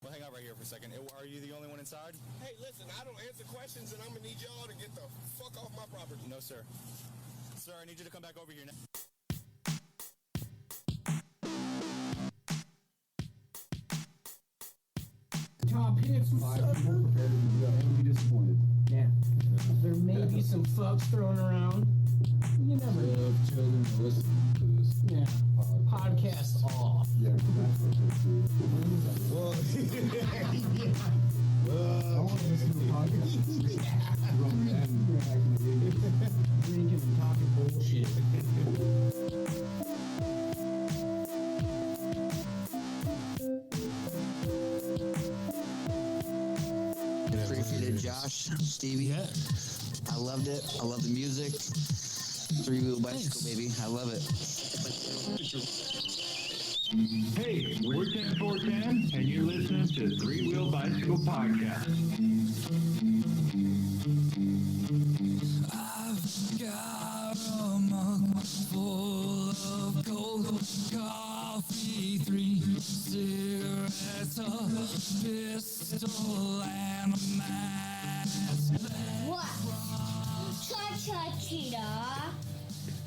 Well, hang out right here for a second. Are you the only one inside? Hey, listen, I don't answer questions, and I'm going to need y'all to get the fuck off my property. No, sir. Sir, I need you to come back over here now. Top hits, people prepared to be disappointed. Yeah. There may be some fucks thrown around. You never know. Children listening to this. Yeah. Podcast off. Yeah, that's what they do. Well, I want to listen to the podcast. Drinking and talking bullshit. Appreciate it, Josh, Stevie. Yeah. I loved it. I love the music. Three-wheel bicycle, baby. I love it. Hey, we're 10410, and you're listening to Three Wheel Bicycle Podcast. I've got a mug full of cold coffee, 3 cigarettes, a pistol, and a mask. What? Cha-cha-cheetah.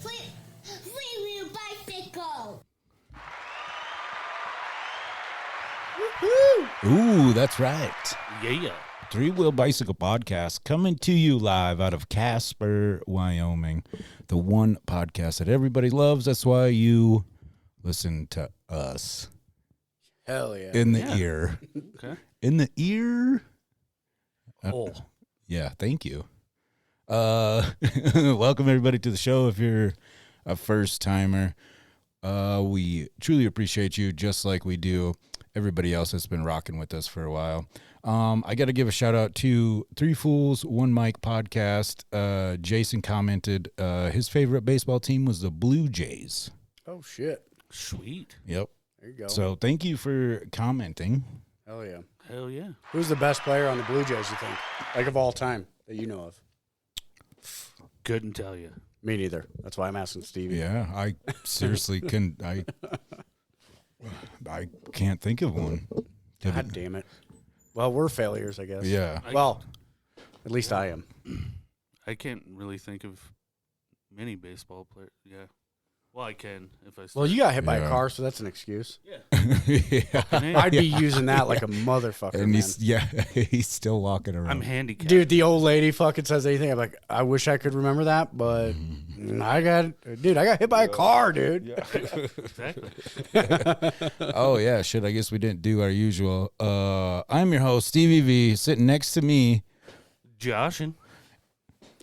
Free-wheel bicycle. Ooh, that's right. Yeah. Three Wheel Bicycle Podcast coming to you live out of Casper, Wyoming. The one podcast that everybody loves. That's why you listen to us. Hell yeah. In the ear. Okay. In the ear. Oh. Yeah, thank you. Welcome everybody to the show. If you're a first timer, we truly appreciate you, just like we do everybody else that's been rocking with us for a while. I got to give a shout out to Three Fools, One Mic podcast. Jason commented his favorite baseball team was the Blue Jays. Oh, shit. Sweet. Yep. There you go. So thank you for commenting. Hell yeah. Hell yeah. Who's the best player on the Blue Jays, you think? Like of all time that you know of? Couldn't tell you. Me neither. That's why I'm asking Stevie. Yeah, I seriously couldn't. I can't think of one. God damn it. Well, we're failures, I guess. Yeah. Well, at least I am. I can't really think of many baseball players. Yeah. Well, I can if I. Well, you got hit by a Yeah. car, so that's an excuse. Yeah. I'd be using that like a motherfucker, And man. he's still walking around. I'm handicapped. Dude, the old lady fucking says anything. I'm like, I wish I could remember that, but I got hit by a car, dude. Exactly. Oh yeah, shit. I guess we didn't do our usual. I'm your host, Stevie V. Sitting next to me, Joshin.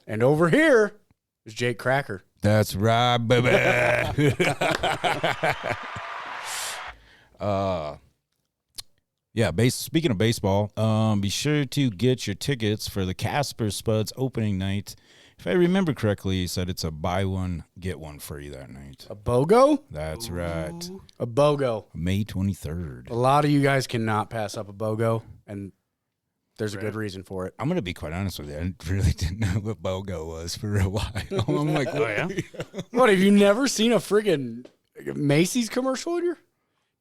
And over here is Jake Cracker. that's right, baby. Yeah. Speaking of baseball, be sure to get your tickets for the Casper Spuds opening night. If I remember correctly, he said it's a buy one get one free that night. A BOGO? That's right. A BOGO. May 23rd. A lot of you guys cannot pass up a BOGO, and there's a good reason for it. I'm going to be quite honest with you. I really didn't know what BOGO was for a while. I'm like, Oh, yeah? What, have you never seen a friggin' Macy's commercial in your?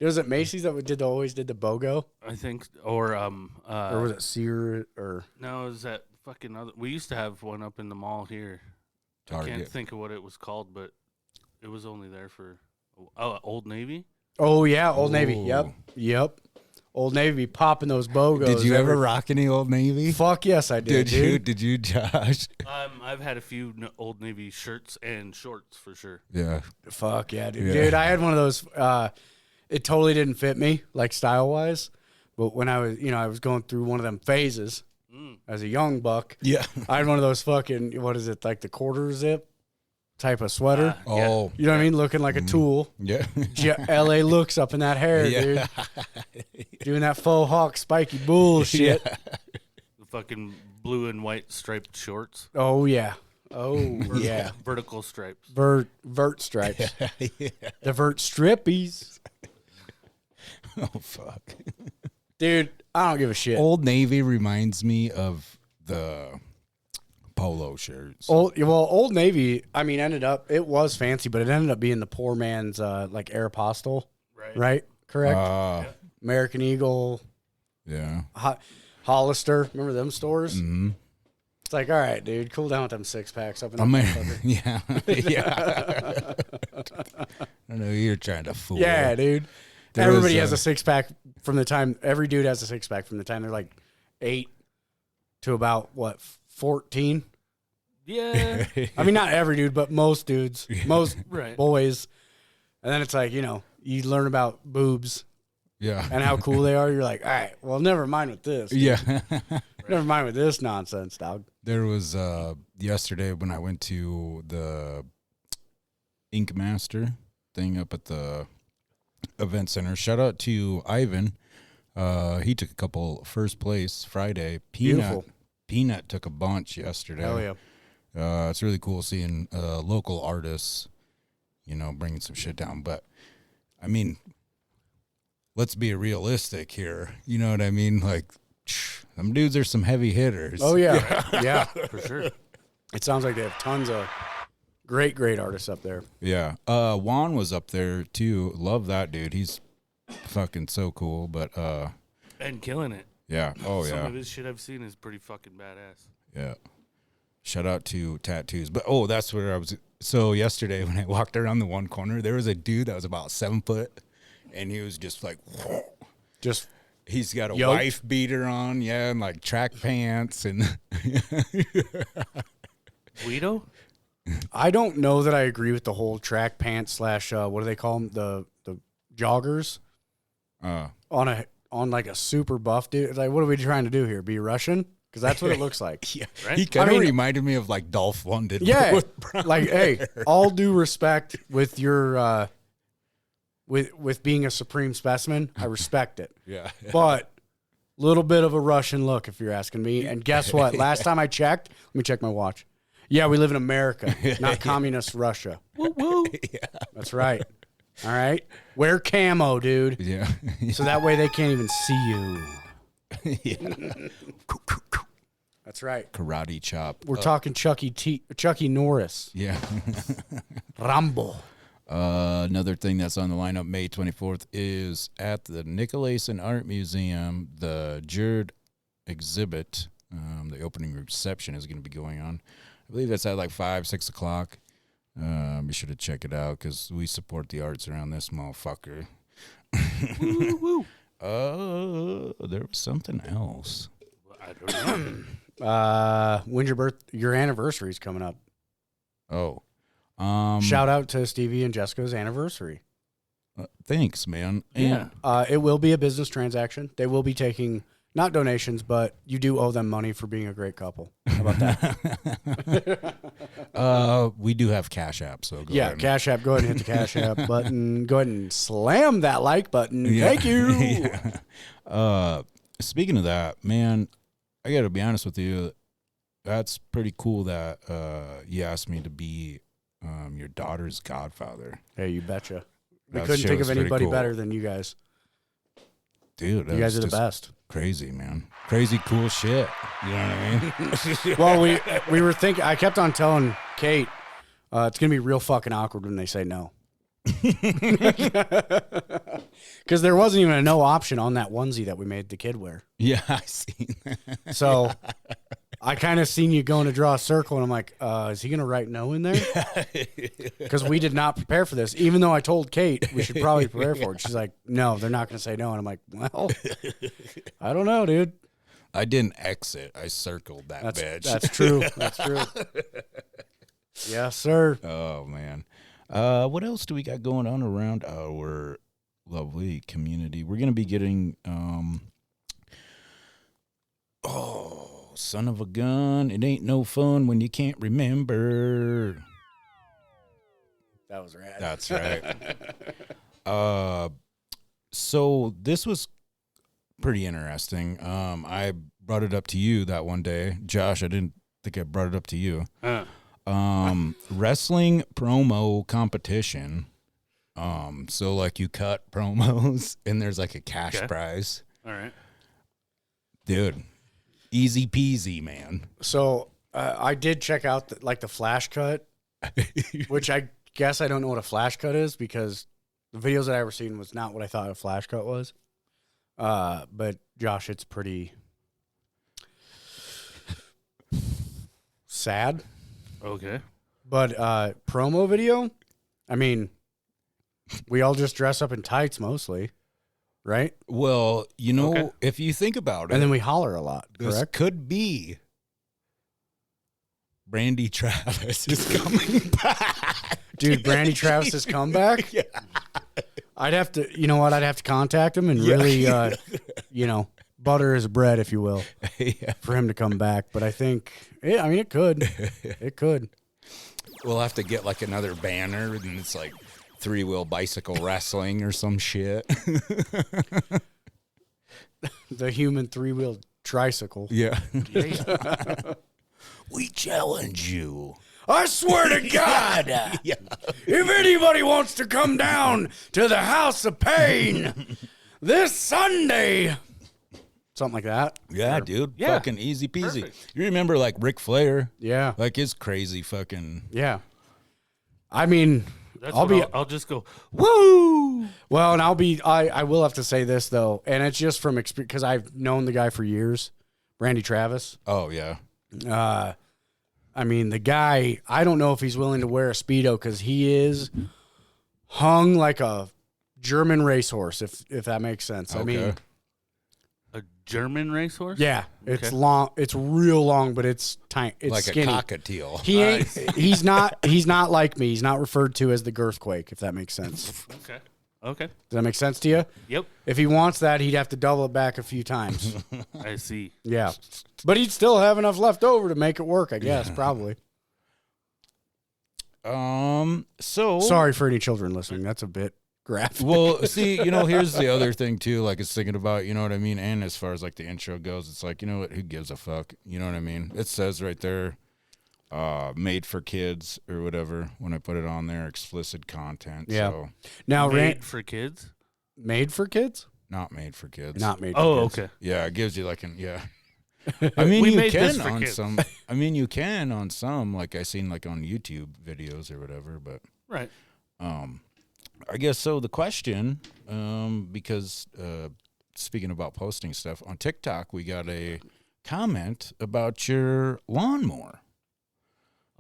Was it Macy's that always did the BOGO? I think. Or was it Sears? Or no, is that fucking other? We used to have one up in the mall here. I Target. can't think of what it was called, but it was only there for Old Navy. Oh, yeah, Old Navy. Ooh. Yep. Old Navy be popping those BOGOs. Did you ever rock any Old Navy? Fuck yes, I did. dude. Did you, Josh? I've had a few Old Navy shirts and shorts for sure. Yeah. Fuck yeah, dude. Yeah. Dude, I had one of those. It totally didn't fit me, like style wise. But when I was going through one of them phases as a young buck. Yeah. I had one of those fucking, what is it, like the quarter zip type of sweater. Oh. You know what I mean? Looking like a tool. Yeah. LA looks up in that hair, dude. Doing that faux hawk spiky bullshit. Yeah. The fucking blue and white striped shorts. Oh, yeah. Oh, yeah. Vertical stripes. Vert stripes. Yeah. The vert strippies. Oh, fuck. Dude, I don't give a shit. Old Navy reminds me of the polo shirts. Old Navy, I mean, it was fancy, but it ended up being the poor man's, like, Aeropostale. Right? Correct? American Eagle. Yeah. Hollister. Remember them stores? Mm-hmm. It's like, all right, dude, cool down with them 6-packs up in I the mean, yeah. Yeah. I know you're trying to fool. Yeah, dude. There Everybody was, has a 6-pack from the time, every dude has a 6-pack from the time they're like 8 to about, 14? Yeah. I mean, not every dude, but most dudes, most Right. boys. And then it's like, you learn about boobs Yeah. and how cool they are. You're like, all right, well, never mind with this. Yeah. Never mind with this nonsense, dog. There was yesterday when I went to the Ink Master thing up at the event center. Shout out to Ivan. He took a couple first place Friday. Beautiful. Peanut took a bunch yesterday. Hell yeah. It's really cool seeing local artists, bringing some shit down. But I mean, let's be realistic here. You know what I mean? Like, them dudes are some heavy hitters. Oh, yeah. Yeah, For sure. it sounds like they have tons of great artists up there. Yeah. Juan was up there too. Love that dude. He's fucking so cool. But And killing it. yeah. Oh Some yeah. of his shit I've seen is pretty fucking badass. Yeah. Shout out to tattoos. But that's where I was. So yesterday when I walked around the one corner, there was a dude that was about 7 foot, and he was just like, Just he's got a Yoked? wife beater on, yeah, and like track pants and. Guido? I don't know that I agree with the whole track pants / what do they call them? The joggers on like a super buff dude. It's like, what are we trying to do here? Be Russian? Because that's what it looks like. Yeah, Right? he kind of I mean- reminded me of like Dolph Lundgren. Yeah, with brown like, hey, hair. all due respect with your with being a supreme specimen, I respect it. Yeah. But little bit of a Russian look, if you're asking me. And guess what? Last time I checked, let me check my watch. Yeah, we live in America, not communist Russia. Woo woo. That's right. All right, wear camo, dude, Yeah. so that way they can't even see you. Yeah. That's right. Karate chop. We're talking Chucky Norris, Yeah. Rambo. Another thing that's on the lineup May 24th is at the Nicolason Art Museum, the Jerd exhibit. The opening reception is going to be going on. I believe that's at like 5, 6 o'clock. Be sure to check it out because we support the arts around this motherfucker. Woo woo. There was something else. I don't know. When's your anniversary's coming up. Oh. Shout out to Stevie and Jessica's anniversary. Thanks, man. Yeah. It will be a business transaction. They will be taking not donations, but you do owe them money for being a great couple. How about that? We do have Cash App, so go Yeah, ahead. Cash App. Go ahead and hit the Cash App button. Go ahead and slam that like button. Yeah. Thank you. Yeah. Speaking of that, man, I got to be honest with you. That's pretty cool that you asked me to be your daughter's godfather. Hey, you betcha. We That couldn't shit think was of pretty anybody cool. better than you guys. Dude, You guys are the just best. Crazy, man. Crazy cool shit. You know what I mean? Well, we were thinking. I kept on telling Kate, it's gonna be real fucking awkward when they say no, because there wasn't even a no option on that onesie that we made the kid wear. Yeah, I seen that. So I kind of seen you going to draw a circle, and I'm like, is he gonna write no in there? Because we did not prepare for this. Even though I told Kate we should probably prepare for it, she's like, no, they're not gonna say no, and I'm like, well, I don't know, dude. I didn't exit. I circled that bitch. That's true. That's true. Yes, sir. Oh man. What else do we got going on around our lovely community? We're gonna be getting son of a gun. It ain't no fun when you can't remember. That was rad. That's right. So this was pretty interesting. I brought it up to you that one day. Josh, I didn't think I brought it up to you. Wrestling promo competition. So like you cut promos and there's like a cash prize. All right. Dude, easy peasy, man. So I did check out the flash cut, which I guess I don't know what a flash cut is because the videos that I ever seen was not what I thought a flash cut was. But Josh, it's pretty sad. Okay. But promo video, I mean, we all just dress up in tights mostly, right? Well, if you think about it, And then we holler a lot, this correct? could be Brandy Travis is coming back. Dude, Brandy Travis's comeback? Yeah. I'd have to, you know what? I'd have to contact him and really, butter his bread, if you will, for him to come back. But I think, it could. It could. We'll have to get like another banner, and it's like three-wheel bicycle wrestling or some shit. The human three-wheeled tricycle. Yeah. We challenge you. I swear to God, if anybody wants to come down to the House of Pain this Sunday, something like that. Yeah, dude. Yeah. Fucking easy peasy. Perfect. You remember like Ric Flair? Yeah. Like his crazy fucking. Yeah. I mean, I'll just go, woo! well, and I will have to say this, though, and it's just from experience, because I've known the guy for years, Brandy Travis. Oh, yeah. I mean, the guy, I don't know if he's willing to wear a Speedo because he is hung like a German racehorse, if that makes sense. I mean, A German racehorse? yeah, it's Okay. long. It's real long, but it's tiny. It's Like skinny. a cockatiel. He ain't. He's not. He's not like me. He's not referred to as the Girthquake, if that makes sense. Okay. Does that make sense to you? Yep. If he wants that, he'd have to double it back a few times. I see. Yeah, but he'd still have enough left over to make it work, I guess. Probably. So Sorry for any children listening. That's a bit graphic. Well, see, here's the other thing too. Like, it's thinking about, you know what I mean. And as far as like the intro goes, it's like, you know what? Who gives a fuck? You know what I mean? It says right there, made for kids or whatever. When I put it on there, explicit content. Yeah. So Now, Made for kids? made for kids? not made for kids. Not made. For Oh, kids. okay. Yeah, it gives you like I mean, We you made this can for on kids. some. I mean, you can on some. Like I seen like on YouTube videos or whatever. But Right. I guess so. The question, because speaking about posting stuff on TikTok, we got a comment about your lawnmower.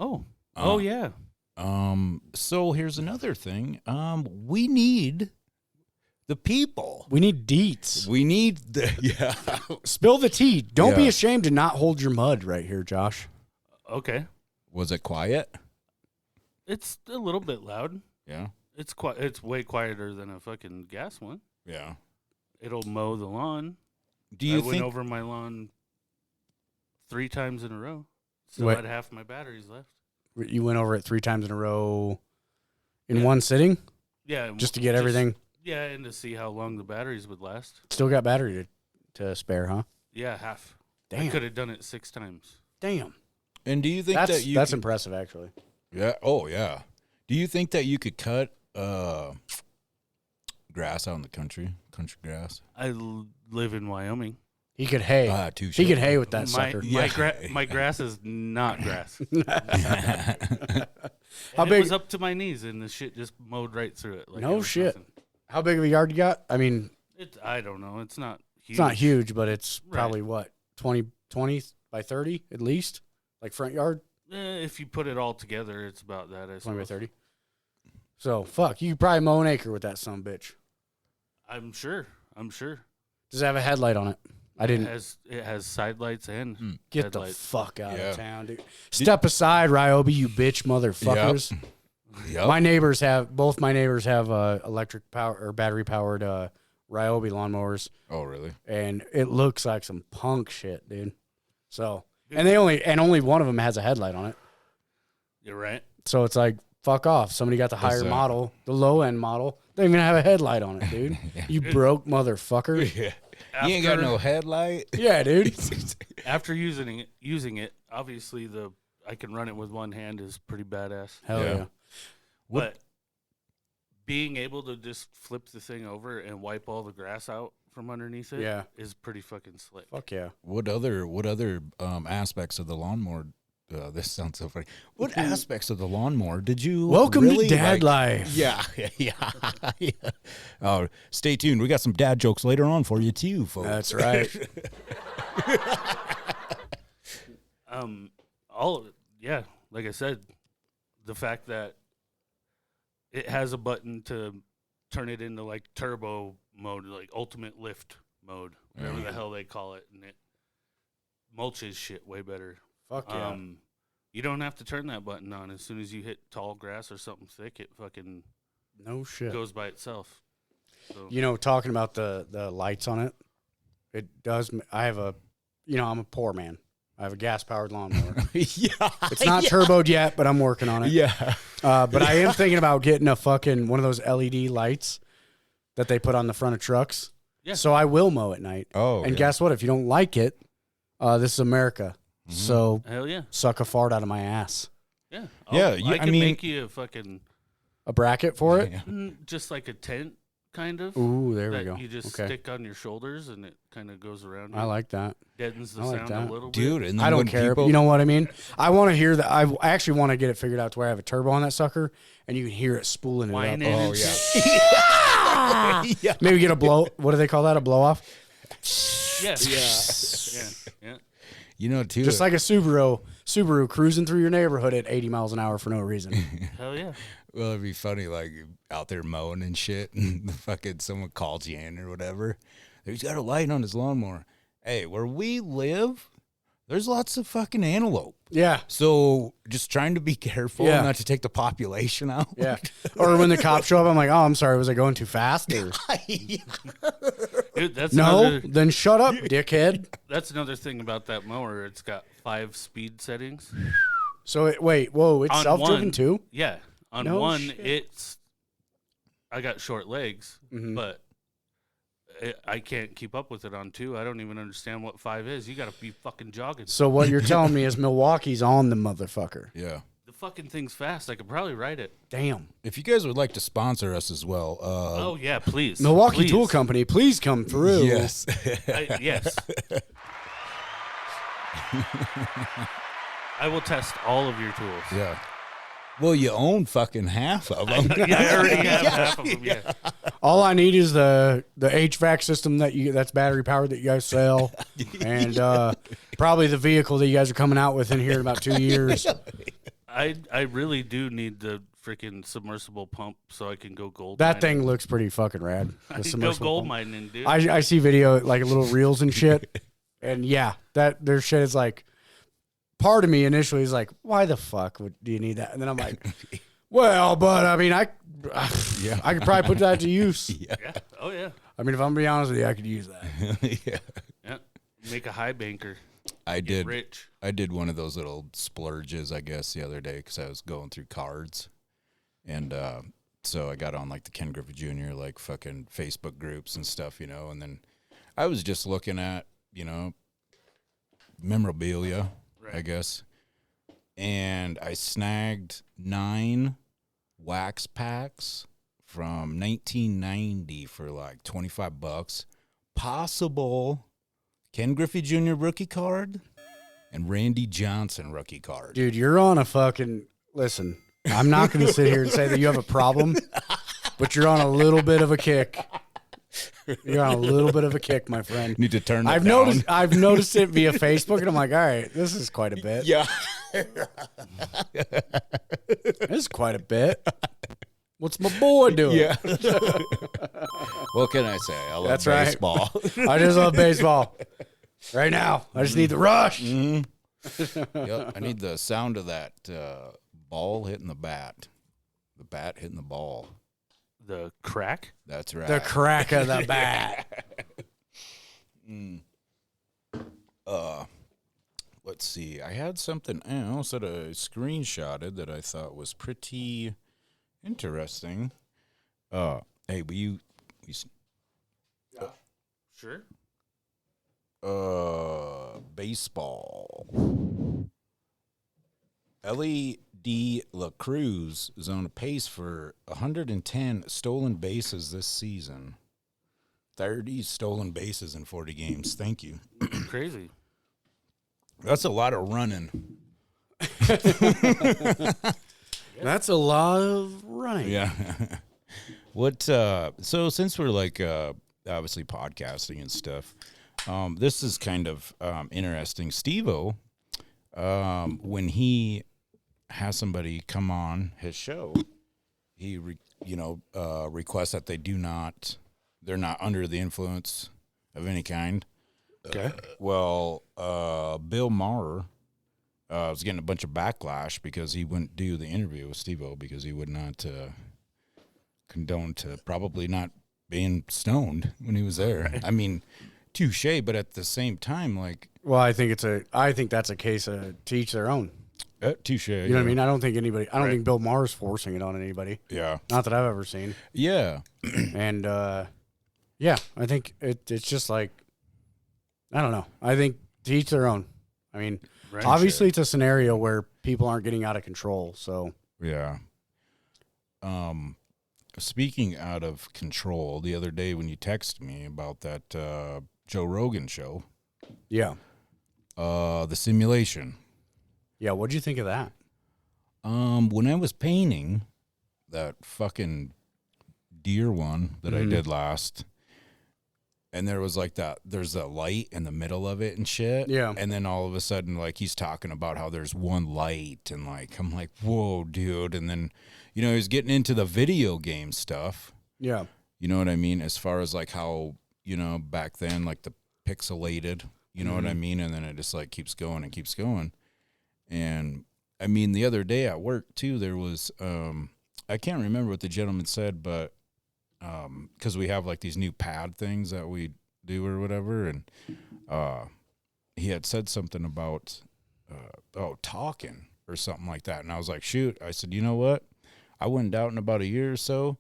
Oh. Oh, yeah. So here's another thing. We need the people. We need deets. We need Spill the tea. Don't be Yeah. ashamed to not hold your mud right here, Josh. Okay. Was it quiet? It's a little bit loud. Yeah. It's It's way quieter than a fucking gas one. Yeah. It'll mow the lawn. Do you I went think? over my lawn 3 times in a row. Still Wait. had half my batteries left. You went over it 3 times in a row in one sitting Yeah. just to get everything. Yeah, and to see how long the batteries would last. Still got battery to spare, huh? Yeah, half. I Damn. could have done it 6 times. Damn. And do you think That's that you? that's could- impressive, actually. Yeah. Oh, yeah. Do you think that you could cut grass out in the country grass? I live in Wyoming. He could hay. Touche. He could hay with that My sucker. my grass is not grass. How And big- It was up to my knees, and the shit just mowed right through it. Like No it was shit. nothing. How big of a yard you got? I mean, I don't know. It's not huge. it's not huge, but it's Right. probably what, 20 by 30 at least? Like front yard, If you put it all together, it's about that. 20 by 30. So, fuck, you could probably mow an acre with that son of a bitch. I'm sure. Does it have a headlight on it? I didn't. It has side lights and Get the headlights. fuck out Yeah. of town, dude. Step aside, Ryobi, you bitch motherfuckers. Yep. Both my neighbors have electric power or battery powered Ryobi lawnmowers, Oh, really? and it looks like some punk shit, dude. So, and only one of them has a headlight on it. You're right. So it's like, fuck off. Somebody got the higher that? model, the low end model. They don't even have a headlight on it, dude. You broke motherfucker. Yeah. You ain't got no headlight. Yeah, dude. After using it, obviously I can run it with one hand is pretty badass. Hell Yeah. yeah. But being able to just flip the thing over and wipe all the grass out from underneath it Yeah. is pretty fucking slick. Fuck yeah. What other aspects of the lawnmower This sounds so funny. What aspects of the lawnmower did you Welcome really, to Dad Life. Yeah. Oh, stay tuned. We got some dad jokes later on for you too, folks. That's right. Like I said, the fact that it has a button to turn it into like turbo mode, like ultimate lift mode, whatever the hell they call it, and it mulches shit way better. Fuck yeah. You don't have to turn that button on. As soon as you hit tall grass or something thick, it fucking No shit. goes by itself. So, You know, talking about the lights on it, it does. I have I'm a poor man. I have a gas-powered lawnmower. Yeah. It's not turboed yet, but I'm working on it. Yeah. But I am thinking about getting a fucking one of those LED lights that they put on the front of trucks. Yeah. So I will mow at night. Oh, and yeah. guess what? If you don't like it, this is America. Mm-hmm. So hell yeah. suck a fart out of my ass. Yeah. Yeah, I can make you a fucking A bracket for it? Yeah. just like a tent, kind of. Ooh, there we that go. You just Okay. stick on your shoulders, and it kind of goes around. I you. like that. Deadens the I like sound that. a little Dude, bit. and then I don't when care. people- You know what I mean? I want to hear that. I actually want to get it figured out to where I have a turbo on that sucker, and you can hear it spooling it Whining up. Oh, and yeah. shit. Yeah. Maybe get a blow. What do they call that? A blow off? Yeah. Yeah. You know, too. Just like a Subaru cruising through your neighborhood at 80 miles an hour for no reason. Hell yeah. Well, it'd be funny, like out there mowing and shit, and the fucking someone calls you in or whatever. He's got a light on his lawnmower. Hey, where we live, there's lots of fucking antelope. Yeah. So just trying to be careful Yeah. not to take the population out. Yeah. Or when the cops show up, I'm like, oh, I'm sorry. Was I going too fast? Or, Dude, that's no, another, then shut up, dickhead. that's another thing about that mower. It's got 5 speed settings. So, wait, whoa, it's On self-driven one- too? Yeah. On No one, shit. I got short legs, Mhm. but I can't keep up with it on 2. I don't even understand what 5 is. You got to be fucking jogging. So what you're telling me is Milwaukee's on the motherfucker. Yeah. The fucking thing's fast. I could probably ride it. Damn. If you guys would like to sponsor us as well, Oh, yeah, please. Milwaukee Please. Tool Company, please come through. yes. Yes. I will test all of your tools. Yeah. Well, you own fucking half of them. Yeah, I already have half of them. Yeah. All I need is the HVAC system that's battery powered that you guys sell, and probably the vehicle that you guys are coming out with in here in about 2 years. I really do need the freaking submersible pump so I can go gold. That mining. thing looks pretty fucking rad. I The can go submersible gold pump. mining, dude. I see video like little reels and shit, and yeah, that their shit is like. Part of me initially is like, why the fuck do you need that? And then I'm like, well, but I mean, I could probably put that to use. Yeah. Yeah. Oh yeah. I mean, if I'm gonna be honest with you, I could use that. Yeah. Yeah. Make a high banker. I Get did. rich. I did one of those little splurges, I guess, the other day because I was going through cards, and so I got on like the Ken Griffey Jr. like fucking Facebook groups and stuff, you know, and then I was just looking at, you know, memorabilia, I guess, and I snagged 9 wax packs from 1990 for like $25. Possible Ken Griffey Jr. rookie card and Randy Johnson rookie card. Dude, you're on a fucking listen. I'm not gonna sit here and say that you have a problem, but you're on a little bit of a kick. You're on a little bit of a kick, my friend. Need to turn it I've down. noticed it via Facebook, and I'm like, all right, this is quite a bit. Yeah. This is quite a bit. What's my boy doing? Yeah. What can I say? I love That's right. baseball. I just love baseball. Right now, I just need the rush. Yep. I need the sound of that ball hitting the bat. The bat hitting the ball. The crack. That's right. The crack of the bat. Let's see. I had something else that I screenshotted that I thought was pretty interesting. Hey, will you Sure. baseball. LED La Cruz is on a pace for 110 stolen bases this season. 30 stolen bases in 40 games. Thank you. Crazy. That's a lot of running. That's a lot of running. Yeah. What? So since we're like obviously podcasting and stuff, this is kind of interesting. Steve-O, when he has somebody come on his show, he requests that they're not under the influence of any kind. Okay. Well, Bill Maher was getting a bunch of backlash because he wouldn't do the interview with Steve-O because he would not condone to probably not being stoned when he was there. Right. I mean, touche, but at the same time, like, well, I think that's a case of to each their own. Touche. You know what I mean? I don't think Bill Maher's forcing it on anybody. Yeah. Not that I've ever seen. Yeah. And yeah, I think it's just like, I don't know. I think to each their own. I mean, obviously it's a scenario where people aren't getting out of control. So yeah. Speaking out of control, the other day when you texted me about that Joe Rogan show. Yeah. The simulation. Yeah, what'd you think of that? When I was painting that fucking deer one that I did last, and there was like there's a light in the middle of it and shit. Yeah. And then all of a sudden, like, he's talking about how there's one light, and like, I'm like, whoa, dude. And then, he's getting into the video game stuff. Yeah. You know what I mean? As far as like how, back then, like the pixelated, you know what I mean? And then it just like keeps going and keeps going. And I mean, the other day at work too, there was, I can't remember what the gentleman said, but because we have like these new pad things that we do or whatever, and he had said something about talking or something like that, and I was like, shoot, I said, you know what, I wouldn't doubt in about a year or so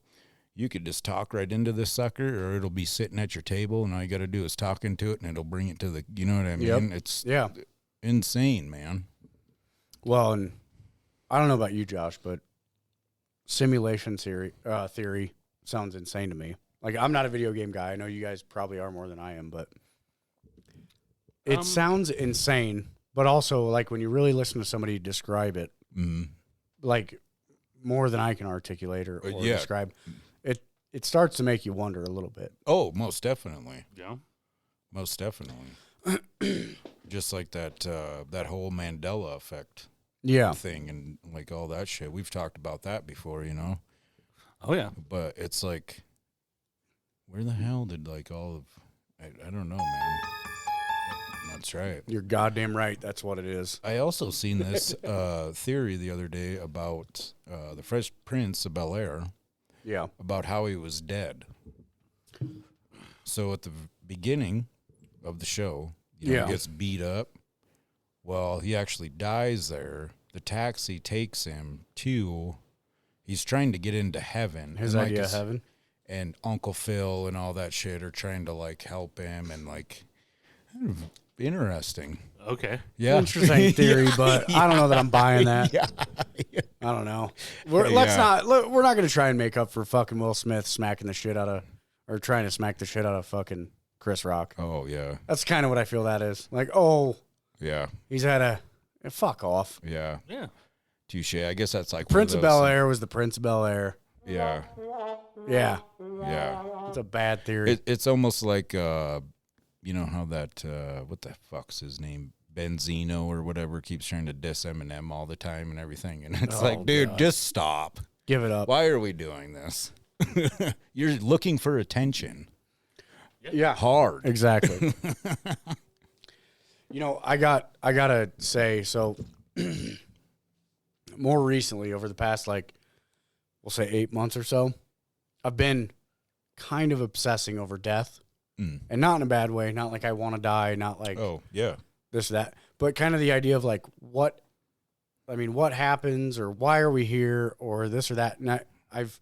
you could just talk right into this sucker, or it'll be sitting at your table, and all you got to do is talk into it, and it'll bring it to the, you know what I mean? Yep. It's yeah, insane, man. Well, and I don't know about you, Josh, but simulation theory sounds insane to me. Like, I'm not a video game guy. I know you guys probably are more than I am, but it sounds insane. But also, like, when you really listen to somebody describe it, like, more than I can articulate or describe, it starts to make you wonder a little bit. Oh, most definitely. Yeah. Most definitely. Just like that whole Mandela effect thing and like all that shit. We've talked about that before, Oh, yeah. But it's like, where the hell did like all of, I don't know, man. That's right. You're goddamn right. That's what it is. I also seen this theory the other day about the Fresh Prince of Bel-Air. Yeah. About how he was dead. So at the beginning of the show, he gets beat up. Well, he actually dies there. The taxi takes him to, he's trying to get into heaven. His idea of heaven. And Uncle Phil and all that shit are trying to like help him and like, interesting. Okay. Yeah. Interesting theory, but I don't know that I'm buying that. I don't know. We're not going to try and make up for fucking Will Smith smacking the shit out of, or trying to smack the shit out of fucking Chris Rock. Oh, yeah. That's kind of what I feel that is. Like, oh. Yeah. He's had a fuck off. Yeah. Yeah. Touche. I guess that's like Prince of Bel-Air was the Prince of Bel-Air. Yeah. Yeah. Yeah. It's a bad theory. It's almost like, you know how that, what the fuck's his name? Benzino or whatever keeps trying to diss Eminem all the time and everything. And it's like, dude, just stop. Give it up. Why are we doing this? You're looking for attention. Yeah. Hard. Exactly. I gotta say, so more recently, over the past, like, we'll say 8 months or so, I've been kind of obsessing over death. And not in a bad way, not like I want to die, not like this, that, but kind of the idea of like what happens or why are we here or this or that. And I've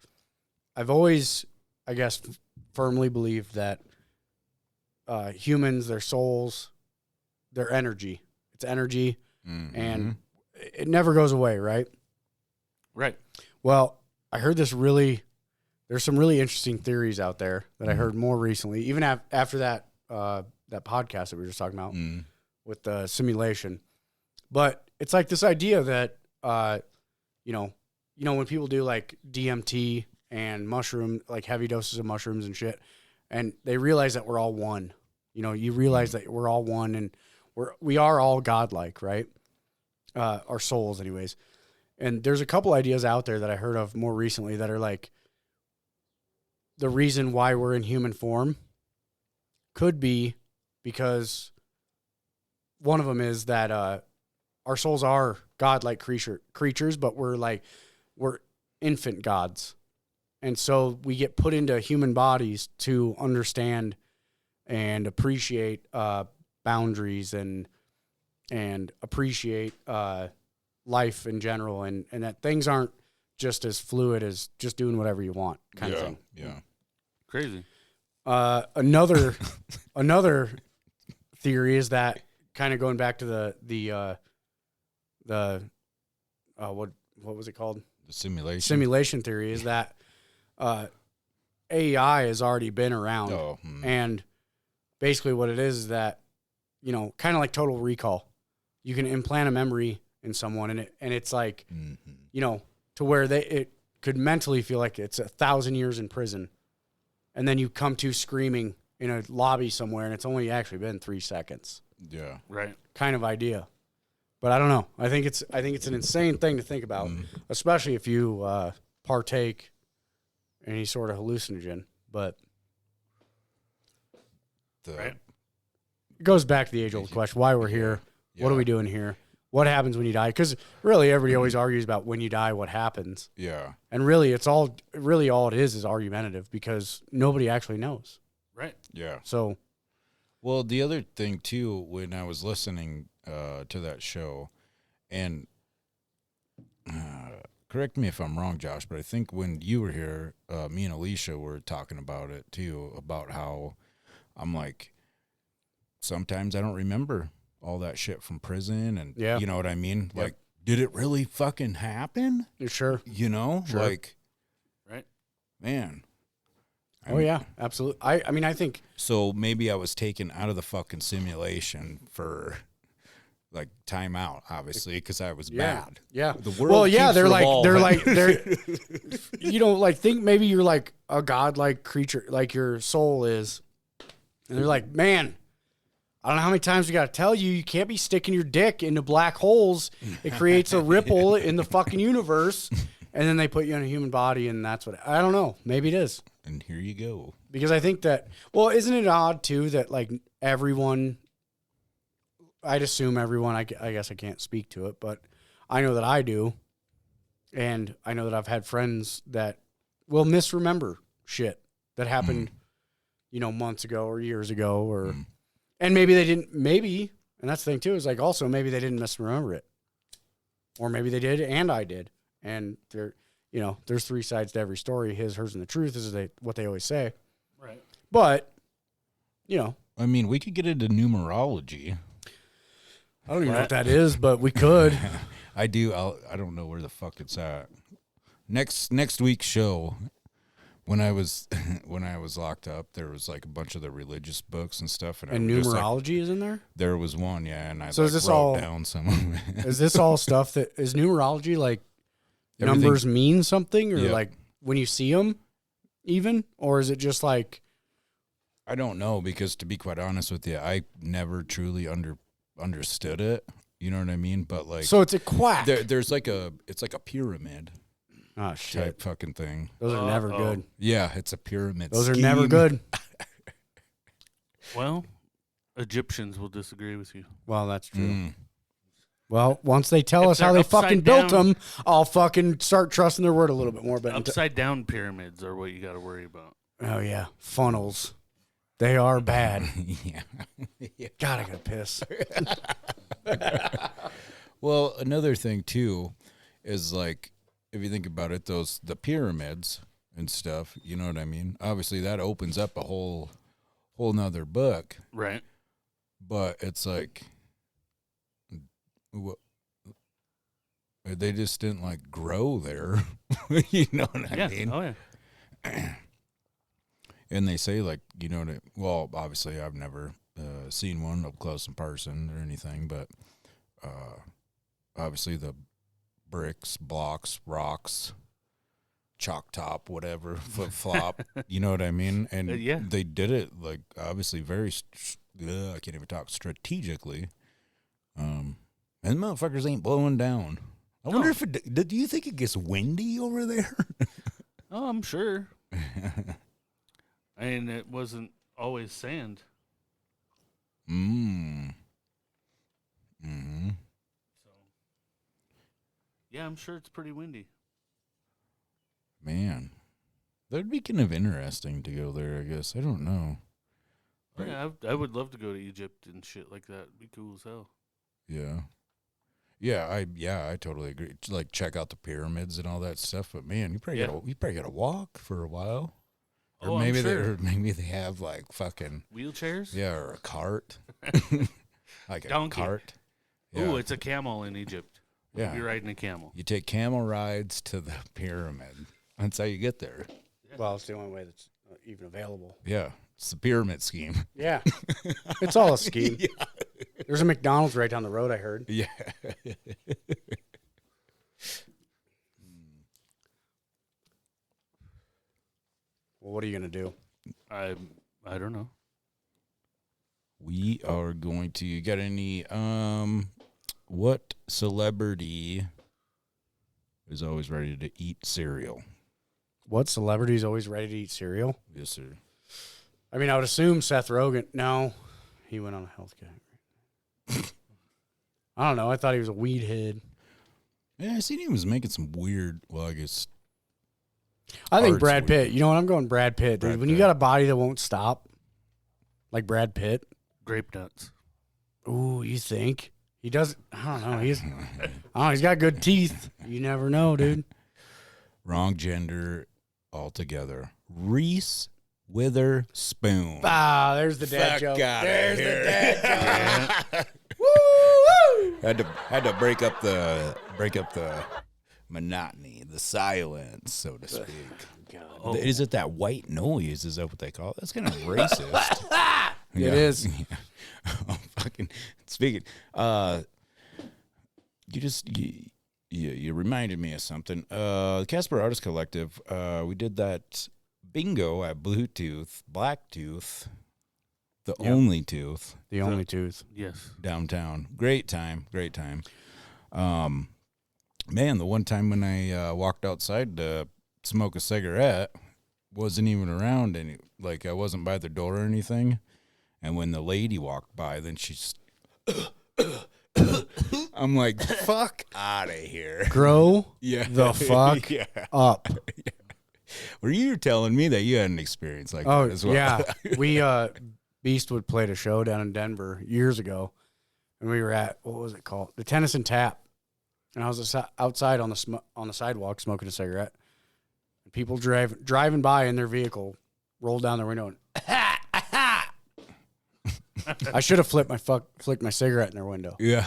always, I guess, firmly believed that humans, their souls, their energy, it's energy, and it never goes away, right? Right. Well, I heard there's some really interesting theories out there that I heard more recently, even after that podcast that we were just talking about with the simulation. But it's like this idea that, you know, when people do like DMT and mushroom, like heavy doses of mushrooms and shit, and they realize that we're all one. You know, you realize that we're all one, and we are all godlike, right? Our souls, anyways. And there's a couple ideas out there that I heard of more recently that are like the reason why we're in human form could be because one of them is that our souls are godlike creatures, but we're infant gods. And so we get put into human bodies to understand and appreciate boundaries and appreciate life in general, and that things aren't just as fluid as just doing whatever you want kind of thing. Yeah. Crazy. Another theory is that, kind of going back to the what was it called? The simulation. Simulation theory is that AI has already been around. Oh, and basically what it is that, you know, kind of like Total Recall. You can implant a memory in someone, and it's like, you know, to where it could mentally feel like it's 1,000 years in prison, and then you come to screaming in a lobby somewhere, and it's only actually been 3 seconds. Yeah. Right. Kind of idea. But I don't know. I think it's an insane thing to think about, especially if you partake in any sort of hallucinogen. But right. It goes back to the age-old question: why we're here? What are we doing here? What happens when you die? Because really, everybody always argues about when you die, what happens. Yeah. And really, all it is argumentative because nobody actually knows. Right. Yeah. So, well, the other thing too, when I was listening to that show, and correct me if I'm wrong, Josh, but I think when you were here, me and Alicia were talking about it too, about how I'm like, sometimes I don't remember all that shit from prison, and you know what I mean? Yep. Like, did it really fucking happen? You sure? You know? Sure. Like, right. Man. Yeah, absolutely. I mean, I think so. Maybe I was taken out of the fucking simulation for like time out, obviously, because I was bad. Yeah. The world keeps they're revolving. you know, like, think maybe you're like a godlike creature, like your soul is, and they're like, man, I don't know how many times we got to tell you, you can't be sticking your dick into black holes. It creates a ripple in the fucking universe. And then they put you in a human body, and that's what, I don't know. Maybe it is. And here you go. Because I think that, well, isn't it odd too that like everyone, I'd assume everyone, I guess I can't speak to it, but I know that I do. And I know that I've had friends that will misremember shit that happened, you know, months ago or years ago, or, and maybe they didn't, and that's the thing too, is like also maybe they didn't misremember it. Or maybe they did and I did. And there, you know, there's 3 sides to every story: his, hers, and the truth, is what they always say. Right. But, you know, I mean, we could get into numerology. I don't even know what that is, but we could. I do. I don't know where the fuck it's at. Next week's show, when I was locked up, there was like a bunch of the religious books and stuff, and numerology is in there. There was one, yeah, and I so like, is this wrote all down some of it. Is this all stuff that is numerology? Like numbers mean something, or like when you see them, even, or is it just like? I don't know, because to be quite honest with you, I never truly understood it. You know what I mean? But like, so it's a quack. There's like it's like a pyramid. Oh shit! Type fucking thing. Those are never good. Yeah, it's a pyramid. Those scheme. are never good. Well, Egyptians will disagree with you. Well, that's true. Well, once they tell If us how they're they fucking upside built down- them, I'll fucking start trusting their word a little bit more. But Upside down pyramids are what you got to worry about. oh yeah, funnels. They are bad. Yeah. God, I gotta piss. Well, another thing too is like, if you think about it, the pyramids and stuff, you know what I mean? Obviously that opens up a whole nother book. Right. But it's like, they just didn't like grow there. You know what I mean? Oh yeah. And they say like, you know, well, obviously I've never seen one up close in person or anything, but obviously the bricks, blocks, rocks, chalk top, whatever, flip flop. You know what I mean? And yeah. they did it like obviously very. I can't even talk strategically. And motherfuckers ain't blowing down. I wonder if it. Do you think it gets windy over there? Oh, I'm sure. And it wasn't always sand. Mm-hmm. So, yeah, I'm sure it's pretty windy. Man, that'd be kind of interesting to go there, I guess. I don't know. Yeah, I would love to go to Egypt and shit like that. It'd be cool as hell. Yeah. I totally agree. Like check out the pyramids and all that stuff. But man, you probably gotta walk for a while. Or maybe maybe they have like fucking wheelchairs. Yeah, or a cart. Like a donkey. Cart. Yeah. Ooh, it's a camel in Egypt. Yeah. You're riding a camel. You take camel rides to the pyramid. That's how you get there. Well, it's the only way that's even available. Yeah. It's the pyramid scheme. Yeah. It's all a scheme. Yeah. There's a McDonald's right down the road, I heard. Yeah. Well, what are you going to do? I don't know. We are going to. You got any? What celebrity is always ready to eat cereal? What celebrity is always ready to eat cereal? Yes, sir. I mean, I would assume Seth Rogen. No, he went on a health kick. I don't know. I thought he was a weed head. Yeah, I seen he was making some weird. Well, I guess. I think Brad Pitt. You know what? I'm going Brad Pitt. Dude. When you got a body that won't stop, like Brad Pitt. Grape nuts. Ooh, you think he does? I don't know. He's got good teeth. You never know, dude. Wrong gender altogether. Reese Witherspoon. Ah, there's the dad Fuck joke. outta There's here. the dad joke. Woo! Had to break up the monotony, the silence, so to speak. Oh. Is it that white noise? Is that what they call it? That's kind of racist. It is. Yeah. Oh, fucking speaking. You reminded me of something. The Casper Artist Collective. We did that bingo at Bluetooth, Blacktooth, the only tooth. The only tooth. Yes. Downtown. Great time. Man, the one time when I walked outside to smoke a cigarette, wasn't even around any. Like I wasn't by the door or anything. And when the lady walked by, then she's. I'm like, fuck out of here. Grow the fuck up. Yeah. Were you telling me that you had an experience like that as well? Yeah. We, Beastwood played a show down in Denver years ago. And we were at, what was it called? The Tennyson Tap. And I was outside on the sidewalk smoking a cigarette. And people driving by in their vehicle rolled down their window and, I should have flicked my cigarette in their window. Yeah.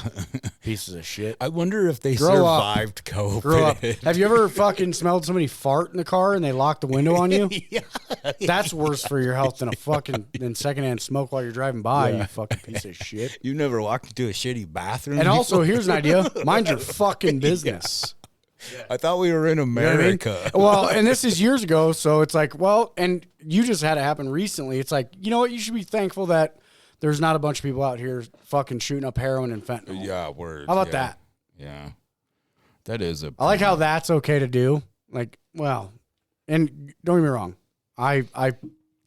Pieces of shit. I wonder if they Grow up. survived COVID. Grow up. Have you ever fucking smelled somebody fart in the car and they lock the window on you? Yeah. That's worse for your health than secondhand smoke while you're driving by, you fucking piece of shit. You never walked into a shitty bathroom? And also, here's an idea. Mind your fucking business. Yeah. I thought we were in America. You know what I mean? Well, and this is years ago, so it's like, well, and you just had it happen recently. It's like, you know what? You should be thankful that there's not a bunch of people out here fucking shooting up heroin and fentanyl. Yeah, word. How about that? Yeah. That is a... I like how that's okay to do. Like, well, and don't get me wrong. I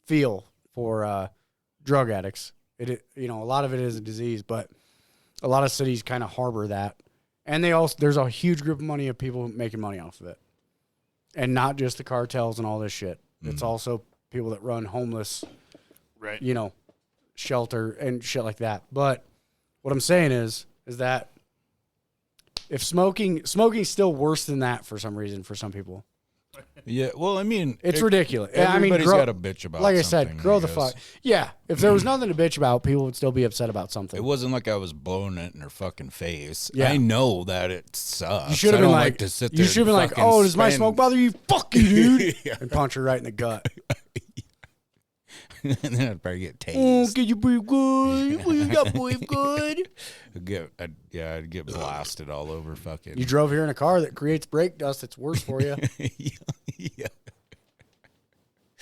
feel for drug addicts. A lot of it is a disease, but a lot of cities kind of harbor that. And there's a huge group of money of people making money off of it. And not just the cartels and all this shit. It's also people that run homeless, right? Shelter and shit like that. But what I'm saying is that if smoking's still worse than that for some reason for some people. Yeah, well, I mean, it's ridiculous. Everybody's got to bitch about. Like I said, grow the fuck. Yeah, if there was nothing to bitch about, people would still be upset about something. It wasn't like I was blowing it in her fucking face. Yeah. I know that it sucks. You should have been like, to sit there. You should have been like, oh, does my smoke bother you? Fuck you, dude, and punch her right in the gut. and then I'd probably get tased. Can you breathe good? Well, you got breathe good. I'd get blasted all over fucking. You drove here in a car that creates brake dust. It's worse for you. Yeah.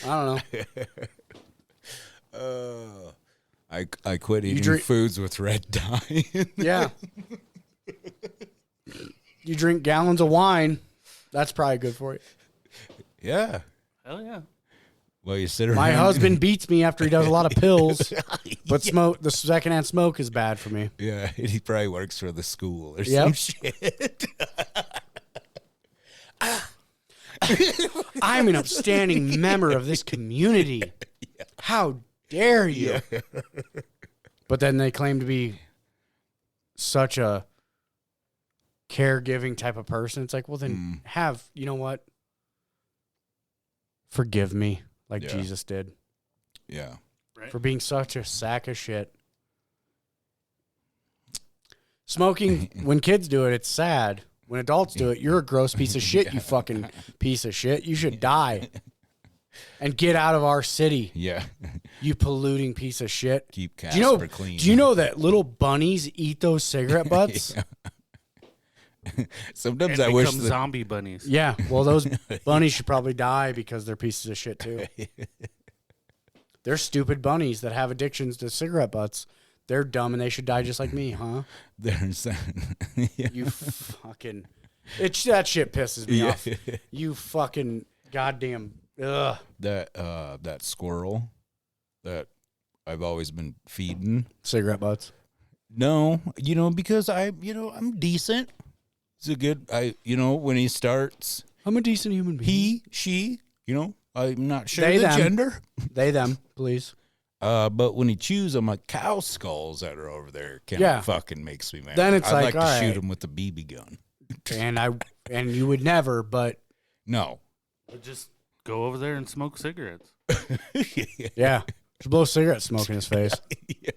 I don't know. I quit eating foods with red dye. Yeah. You drink gallons of wine. That's probably good for you. Yeah. Hell yeah. Well, you sit around. My husband beats me after he does a lot of pills, but the secondhand smoke is bad for me. Yeah, he probably works for the school or some shit. I'm an upstanding member of this community. How dare you? Yeah. But then they claim to be such a caregiving type of person. It's like, well, then you know what? Forgive me like Jesus did. Yeah. Right. For being such a sack of shit. Smoking, when kids do it, it's sad. When adults do it, you're a gross piece of shit, you fucking piece of shit. You should die and get out of our city. Yeah. You polluting piece of shit. Keep Casper clean. Do you know that little bunnies eat those cigarette butts? Sometimes And I wish become zombie bunnies. Yeah, well, those bunnies should probably die because they're pieces of shit too. They're stupid bunnies that have addictions to cigarette butts. They're dumb and they should die just like me, huh? There's You fucking... that shit pisses me off. You fucking goddamn... Ugh. that squirrel that I've always been feeding. Cigarette butts? No, because I'm decent. It's a good, when he starts. I'm a decent human being. He, she, I'm not sure They, the them. gender. They, them, please. But when he chews, I'm like, cow skulls that are over there fucking makes me mad. Then it's I'd like, to all shoot right. him with a BB gun. And you would never, but No. Just go over there and smoke cigarettes. yeah. Just blow cigarette smoke in his face. Yeah.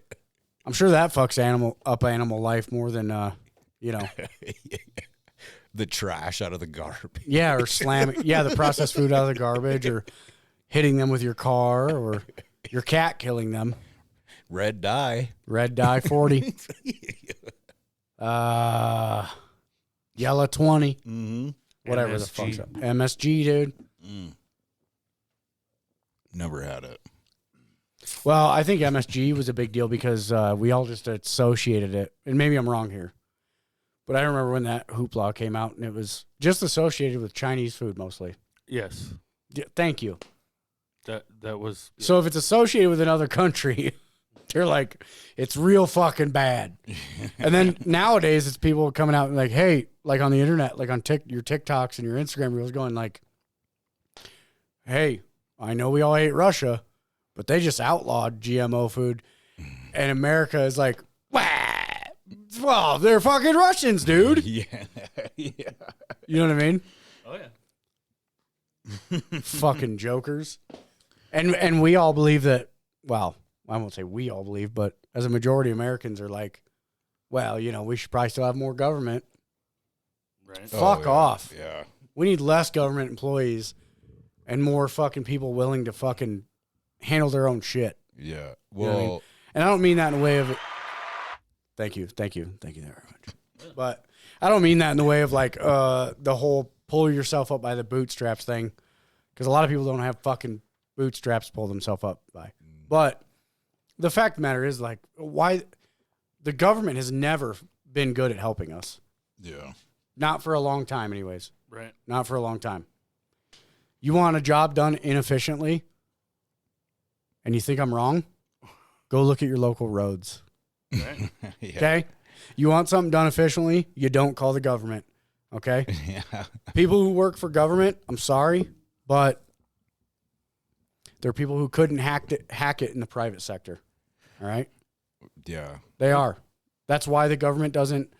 I'm sure that fucks animal life more than, The trash out of the garbage. Yeah, or slamming. Yeah, the processed food out of the garbage, or hitting them with your car, or your cat killing them. Red dye. Red dye 40. Yellow 20. Mm-hmm. Whatever MSG. the fuck's up. MSG, dude. Never had it. Well, I think MSG was a big deal because we all just associated it. And maybe I'm wrong here. But I remember when that hoopla came out, and it was just associated with Chinese food mostly. Yes. Yeah, thank you. That was. Yeah. So if it's associated with another country, they're like, it's real fucking bad. And then nowadays, it's people coming out and like, hey, like on the internet, like on your TikToks and your Instagram reels, going like, hey, I know we all hate Russia, but they just outlawed GMO food. And America is like, well, they're fucking Russians, dude. Yeah. Yeah. You know what I mean? Oh, yeah. Fucking jokers. And we all believe that, well, I won't say we all believe, but as a majority of Americans are like, well, we should probably still have more government. Right. Fuck off. Yeah. We need less government employees and more fucking people willing to fucking handle their own shit. Yeah. You know what I mean? Well, And I don't mean that in a way of, thank you very much. But I don't mean that in the way of like the whole pull yourself up by the bootstraps thing, because a lot of people don't have fucking bootstraps to pull themselves up by. But the fact of the matter is, like, why the government has never been good at helping us. yeah. Not for a long time, anyways. Right. Not for a long time. You want a job done inefficiently, and you think I'm wrong? Go look at your local roads. Right. Yeah. Okay? You want something done efficiently, you don't call the government. Okay? Yeah. People who work for government, I'm sorry, but there are people who couldn't hack it in the private sector. All right? Yeah. They are. That's why the government doesn't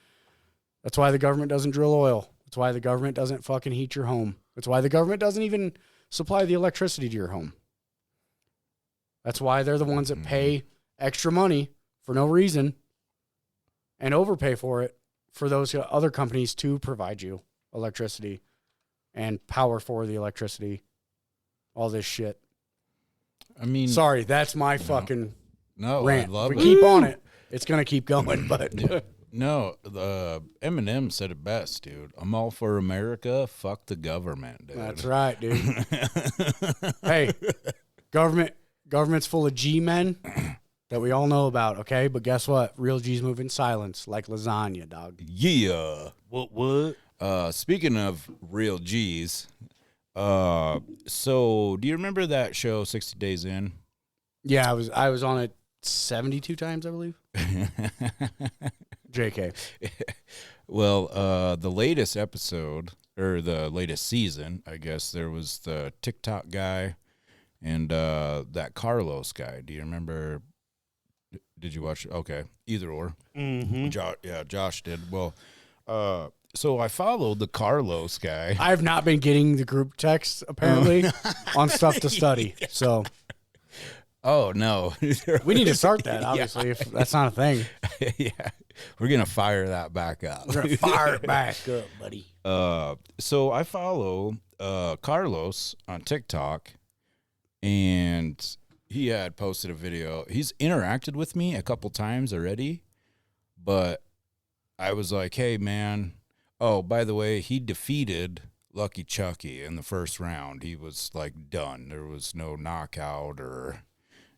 drill oil. That's why the government doesn't fucking heat your home. That's why the government doesn't even supply the electricity to your home. That's why they're the ones that pay extra money for no reason and overpay for it for those other companies to provide you electricity and power for the electricity, all this shit. I mean, Sorry, that's my fucking no, rant. I love If it. we keep on it, it's gonna keep going. But No, Eminem said it best, dude. I'm all for America. Fuck the government, dude. that's right, dude. Hey, government's full of G-men that we all know about, okay? But guess what? Real G's move in silence, like lasagna, dog. Yeah. What? Speaking of real G's, so do you remember that show 60 Days In? Yeah, I was on it 72 times, I believe. JK. Well, the latest episode, or the latest season, I guess, there was the TikTok guy and that Carlos guy. Do you remember? Did you watch it? Okay, either or. Mm-hmm. Josh did. Well, so I followed the Carlos guy. I have not been getting the group texts, apparently, on stuff to study. So Oh, no. we need to start that, obviously, if that's not a thing. Yeah. We're going to fire that back up. We're going to fire it back up, buddy. So I follow Carlos on TikTok, and he had posted a video. He's interacted with me a couple times already, but I was like, hey, man. Oh, by the way, he defeated Lucky Chucky in the first round. He was, like, done. There was no knockout, or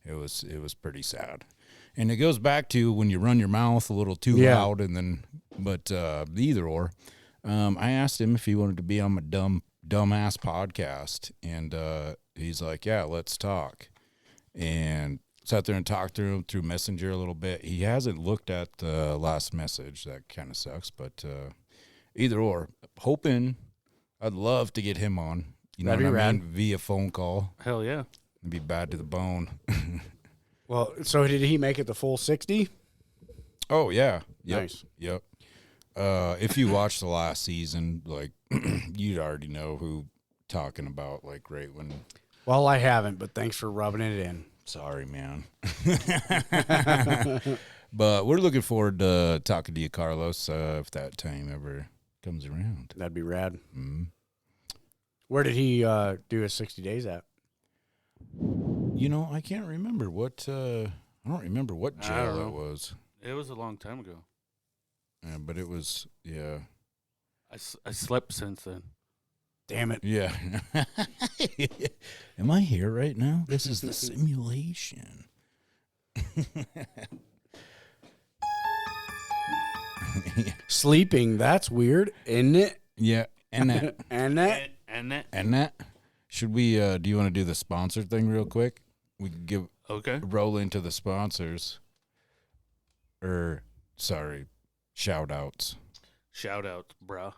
it was pretty sad. And it goes back to when you run your mouth a little too loud, and then, but either or. I asked him if he wanted to be on my dumbass podcast, and he's like, yeah, let's talk. And sat there and talked to him through Messenger a little bit. He hasn't looked at the last message. That kind of sucks, but either or. Hoping, I'd love to get him on. You know That'd what I be mean? Via phone call. Hell yeah. It'd be bad to the bone. Well, so did he make it the full 60? Oh, yeah. Yep. Nice. Yep. If you watched the last season, like, you'd already know who talking about, like, right when. Well, I haven't, but thanks for rubbing it in. Sorry, man. But we're looking forward to talking to you, Carlos, if that time ever comes around. That'd be rad. Mm-hmm. Where did he do his 60 days at? You know, I can't remember what, I don't remember what I don't jail know. it was. It was a long time ago. Yeah, but it was, yeah. I slept since then. Damn it. Yeah. Am I here right now? This is the simulation. Sleeping, that's weird, isn't it? Yeah, and that. And that? And that. Should we, do you want to do the sponsor thing real quick? We can roll into the sponsors. Shout outs. Shout out, bruh.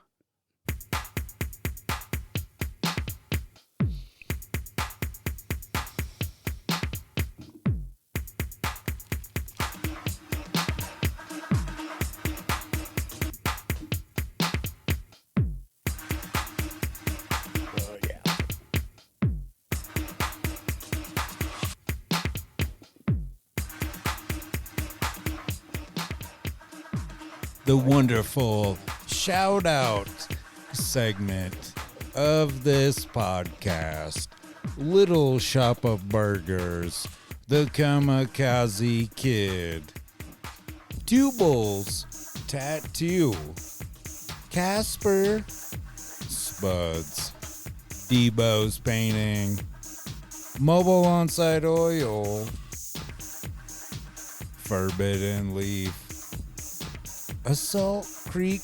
The wonderful shout out segment of this podcast. Little Shop of Burgers, the Kamikaze Kid, Two Bulls Tattoo, Casper Spuds, Debo's Painting, Mobile On-Site Oil, Forbidden Leaf, Assault Creek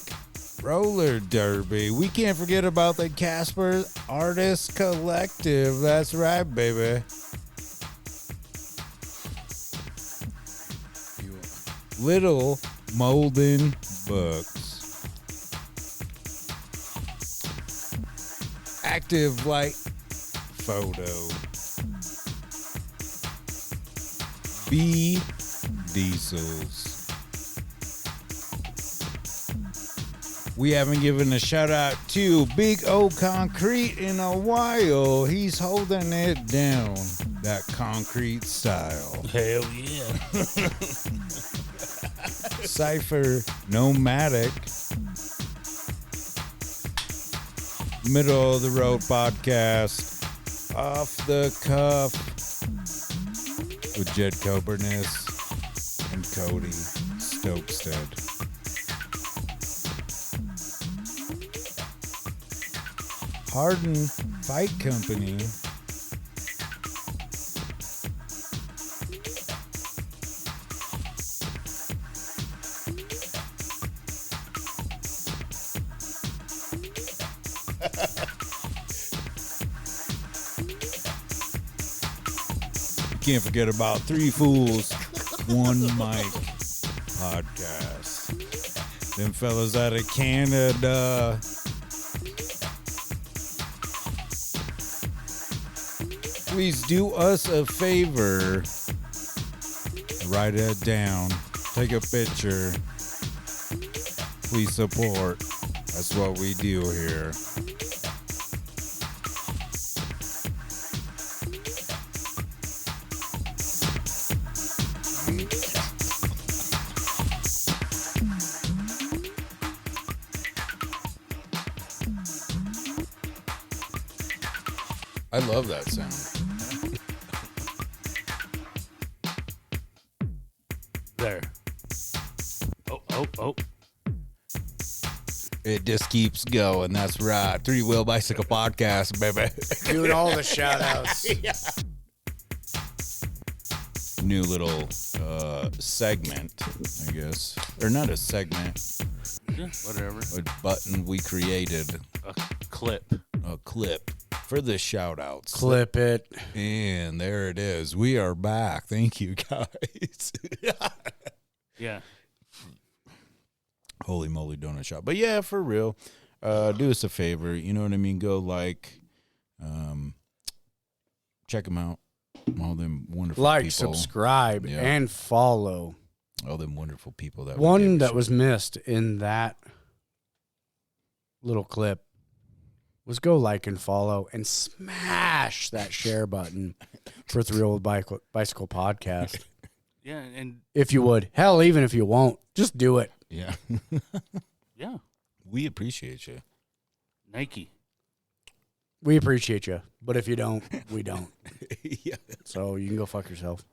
Roller Derby. We can't forget about the Casper Artist Collective. That's right, baby. Little Molden Books. Active Light Photo. B Diesels. We haven't given a shout out to Big O Concrete in a while. He's holding it down, that concrete style. Hell yeah. Cypher Nomadic. Middle of the Road Podcast. Off the Cuff. with Jed Coburnis and Cody Stokestead. Harden Fight Company. Can't forget about Three Fools, One Mic podcast. Them fellas out of Canada. Please do us a favor. Write it down. Take a picture. Please support. That's what we do here. I love that sound. There. Oh. It just keeps going. That's right. Three Wheel Bicycle Podcast, baby. Doing all the shout outs. Yeah. New little segment, I guess. Or not a segment. Yeah, whatever. A button we created. A clip. A clip for the shout outs. Clip it. And there it is. We are back. Thank you, guys. Yeah. Holy moly donut shop. But yeah, for real. Do us a favor. You know what I mean? Go check them out. All them wonderful people. Subscribe, Yeah. and follow. All them wonderful people that One that was missed in that little clip was go like and follow and smash that share button for Three Old Bicycle Podcast. Yeah, and if you would. Hell, even if you won't, just do it. Yeah. yeah. We appreciate you. Nike. We appreciate you, but if you don't, we don't. Yeah. So you can go fuck yourself.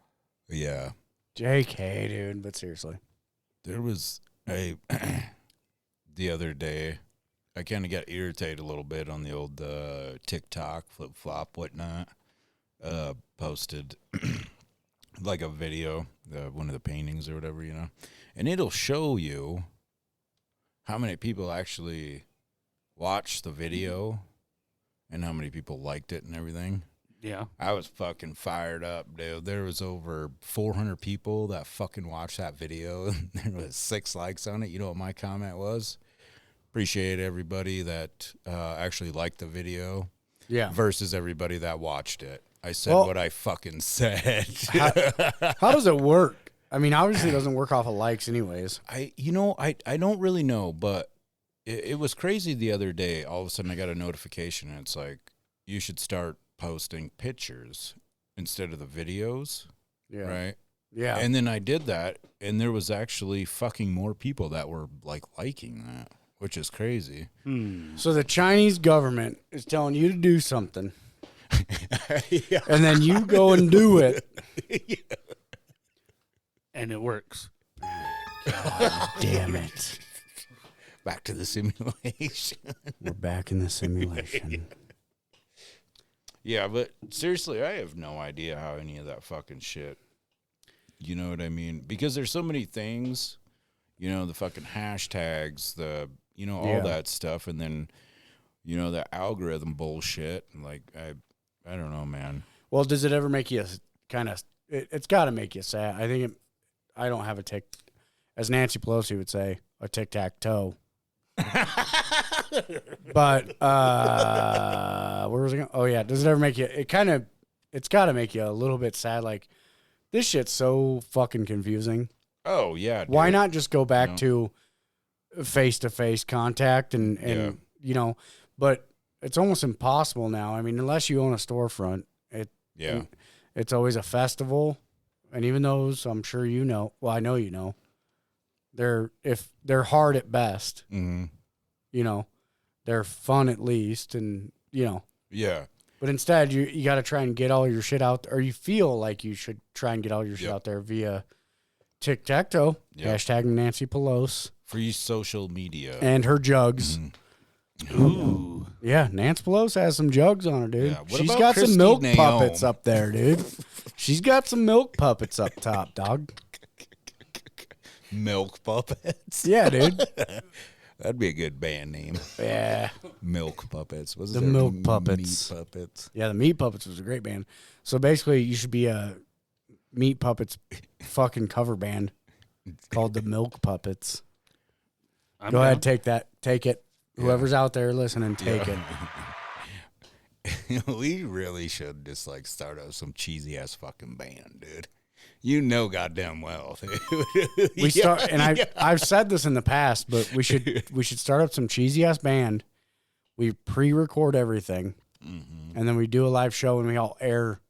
Yeah. JK, dude, but seriously. There was the other day, I kind of got irritated a little bit on the old TikTok, flip-flop, whatnot, posted like a video, one of the paintings or whatever, you know, and it'll show you how many people actually watched the video and how many people liked it and everything. Yeah. I was fucking fired up, dude. There was over 400 people that fucking watched that video, and there was 6 likes on it. You know what my comment was? Appreciate everybody that actually liked the video. Yeah. Versus everybody that watched it. I said what I fucking said. How does it work? I mean, obviously it doesn't work off of likes anyways. I don't really know, but it was crazy the other day. All of a sudden I got a notification, and it's like, you should start posting pictures instead of the videos. Yeah. Right? Yeah. And then I did that, and there was actually fucking more people that were liking that, which is crazy. So the Chinese government is telling you to do something. Yeah. And then you go and do it. Yeah. And it works. God damn it. Back to the simulation. We're back in the simulation. Yeah, but seriously, I have no idea how any of that fucking shit. You know what I mean? Because there's so many things, you know, the fucking hashtags, all that stuff, and then, you know, the algorithm bullshit. Like, I don't know, man. Well, does it ever make you kind of? It's got to make you sad. I think I don't have a as Nancy Pelosi would say, a tic-tac-toe. But where was I going? Oh yeah, does it ever make you? It's got to make you a little bit sad. Like, this shit's so fucking confusing. Oh yeah. Dude. Why not just go back to face-to-face contact and you know? But it's almost impossible now. I mean, unless you own a storefront, it's always a festival. And even those, I'm sure you know. Well, I know you know. They're hard at best. Mm-hmm. You know, they're fun at least, and you know. Yeah. But instead, you got to try and get all your shit out, or you feel like you should try and get all your shit out there via tic-tac-toe, hashtag Nancy Pelosi. Free social media. And her jugs. Ooh. Yeah, Nancy Pelosi has some jugs on her, dude. Yeah, She's about got some Kristi milk Naom? puppets up there, dude. She's got some milk puppets up top, dog. Milk puppets. Yeah, dude. That'd be a good band name. Yeah. Milk Puppets. Was The there Milk Puppets. Meat Puppets. Yeah, the Meat Puppets was a great band. So basically, you should be a Meat Puppets fucking cover band called the Milk Puppets. Go ahead, take that. Take it. Whoever's out there listening, take it. We really should just like start up some cheesy ass fucking band, dude. You know goddamn well. We start, and I've said this in the past, but we should start up some cheesy ass band. We pre-record everything, and then we do a live show, and we all air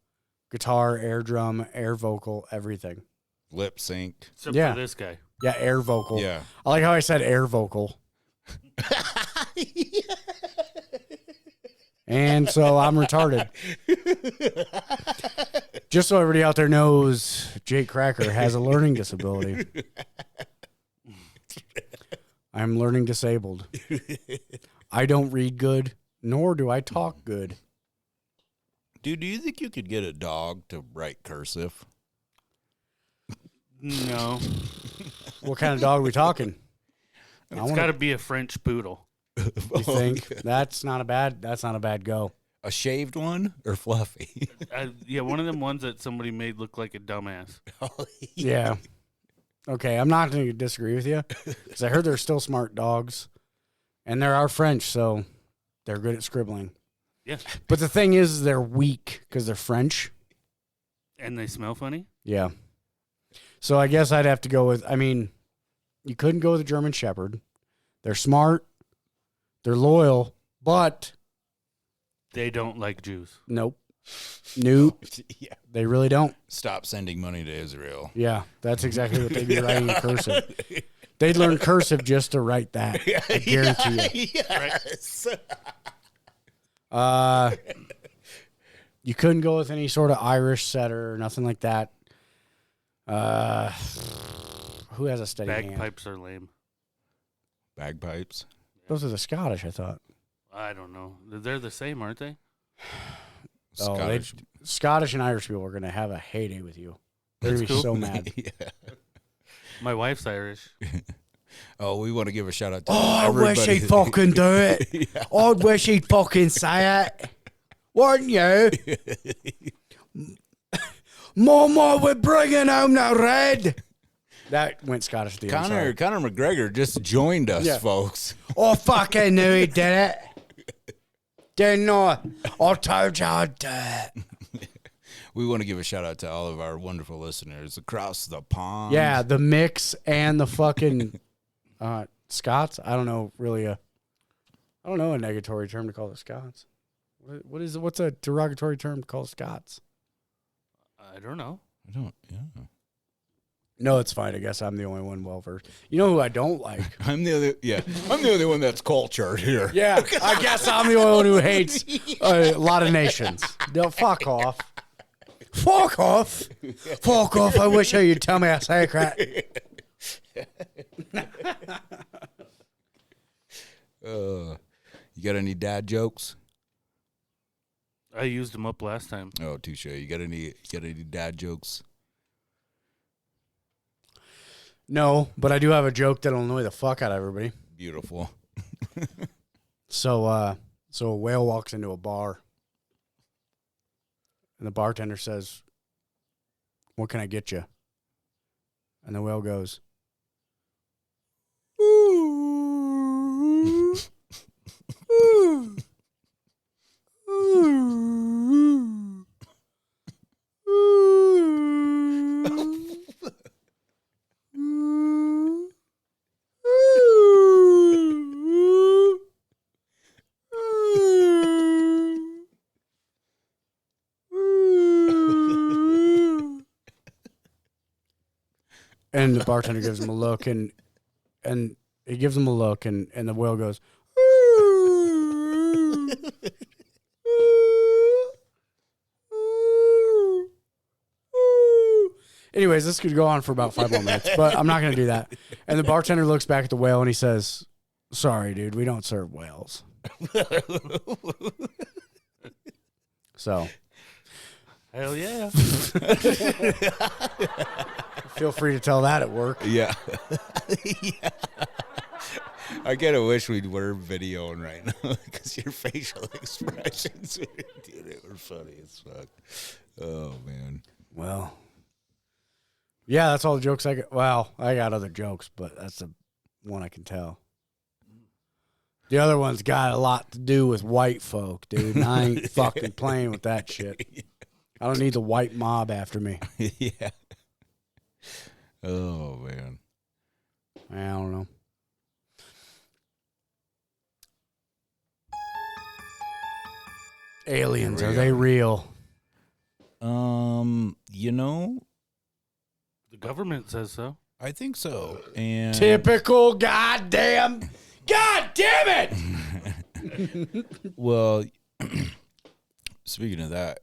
guitar, air drum, air vocal, everything. Lip sync. Except for this guy. Yeah, air vocal. Yeah. I like how I said air vocal. And so I'm retarded. Just so everybody out there knows, Jake Cracker has a learning disability. I'm learning disabled. I don't read good, nor do I talk good. Dude, do you think you could get a dog to write cursive? No. What kind of dog are we talking? It's got to be a French poodle. You think? That's not a bad go. A shaved one or fluffy? Yeah, one of them ones that somebody made look like a dumbass. Yeah. Okay, I'm not going to disagree with you because I heard they're still smart dogs, and there are French, so they're good at scribbling. Yeah. But the thing is, they're weak because they're French. And they smell funny? Yeah. So I guess I'd have to go with, you couldn't go with a German Shepherd. They're smart. They're loyal, but they don't like Jews. Nope. Yeah. They really don't. Stop sending money to Israel. Yeah, that's exactly what they'd be writing in cursive. They'd learn cursive just to write that. I guarantee you. Yes. You couldn't go with any sort of Irish setter or nothing like that. Who has a steady hand? Bagpipes are lame. Bagpipes? Those are the Scottish, I thought. I don't know. They're the same, aren't they? Scottish and Irish people are going to have a heyday with you. They're going to be so mad. My wife's Irish. Oh, we want to give a shout out to I everybody. wish he'd fucking do it. Yeah. I wish he'd fucking say it. Wouldn't you? Mama, we're bringing home the red. That went Scottish at the end. Conor McGregor just joined us, folks. I fucking knew he did it. Didn't I? I told you I'd do it. We want to give a shout out to all of our wonderful listeners across the pond. Yeah, the mix and the fucking Scots. I don't know really I don't know a negatory term to call the Scots. What's a derogatory term to call Scots? I don't know. Yeah. No, it's fine. I guess I'm the only one well versed. You know who I don't like? I'm the only one that's cultured here. Yeah, I guess I'm the only one who hates a lot of nations. No, fuck off. Fuck off. Fuck off. I wish you'd tell me a secret. You got any dad jokes? I used them up last time. Oh, touche. You got any dad jokes? No, but I do have a joke that'll annoy the fuck out of everybody. Beautiful. So a whale walks into a bar, and the bartender says, "What can I get you?" And the whale goes, "Ooh, ooh, ooh, ooh." And the bartender gives him a look, and he gives him a look, and the whale goes, "Ooh, ooh, Anyways, this could go on for about 5 more minutes, but I'm not going to do that. And the bartender looks back at the whale and he says, "Sorry, dude, we don't serve whales." So, Hell yeah. feel free to tell that at work. Yeah. Yeah. I kind of wish we were videoing right now because your facial expressions, dude, it were funny as fuck. Oh, man. Well, yeah, that's all the jokes I got. Well, I got other jokes, but that's the one I can tell. The other one's got a lot to do with white folk, dude. And I ain't fucking playing with that shit. I don't need the white mob after me. Yeah. Oh, man. I don't know. Aliens, are they real? You know, The government says so. I think so. And Typical God damn it! well, speaking of that,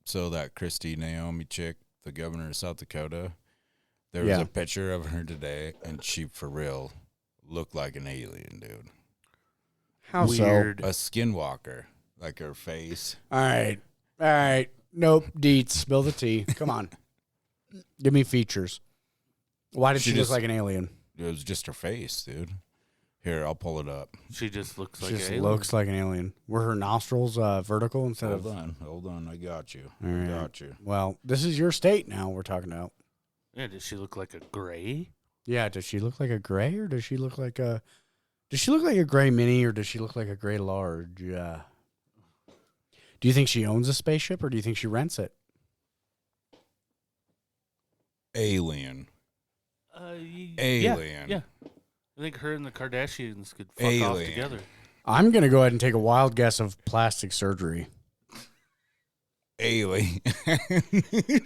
so that Christy Naomi chick, the governor of South Dakota, there was Yeah. a picture of her today, and she for real looked like an alien, dude. How Weird. A skinwalker, like her face. All right. Nope, deets. Spill the tea. Come on. Give me features. Why did she look just- like an alien? It was just her face, dude. Here, I'll pull it up. She just looks like She just an alien. looks like an alien. Were her nostrils vertical instead Hold of... on. I got you. All I right. got you. Well, this is your state now we're talking about. Yeah, does she look like a gray? Yeah, does she look like a gray or does she look like a... Does she look like a gray mini or does she look like a gray large? Do you think she owns a spaceship or do you think she rents it? Alien. Alien. Yeah. I think her and the Kardashians could fuck off Alien. together. I'm going to go ahead and take a wild guess of plastic surgery. Alien.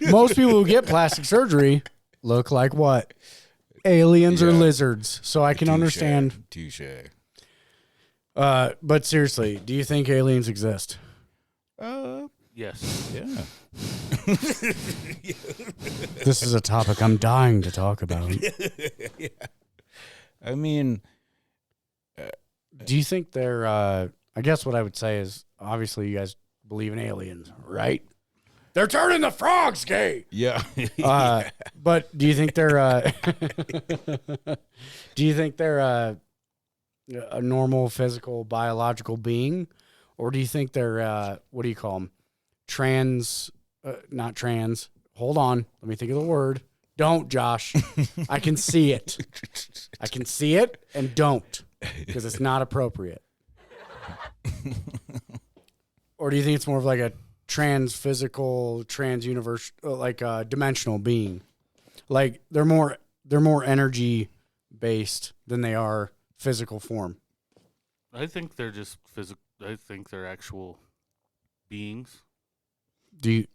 Most people who get plastic surgery look like what? Aliens or Yeah. lizards. So I can understand. Touche. But seriously, do you think aliens exist? Yes. Yeah. This is a topic I'm dying to talk about. Yeah. I mean, Do you think they're, I guess what I would say is, obviously you guys believe in aliens, right? They're turning the frogs gay. yeah. But do you think they're, do you think they're a normal physical biological being? Or do you think they're, what do you call them? Not trans. Hold on. Let me think of the word. Don't, Josh. I can see it. I can see it and don't because it's not appropriate. Or do you think it's more of like a trans-physical, trans-universe, like a dimensional being? Like they're more energy-based than they are physical form. I think they're just physical. I think they're actual beings. Do you?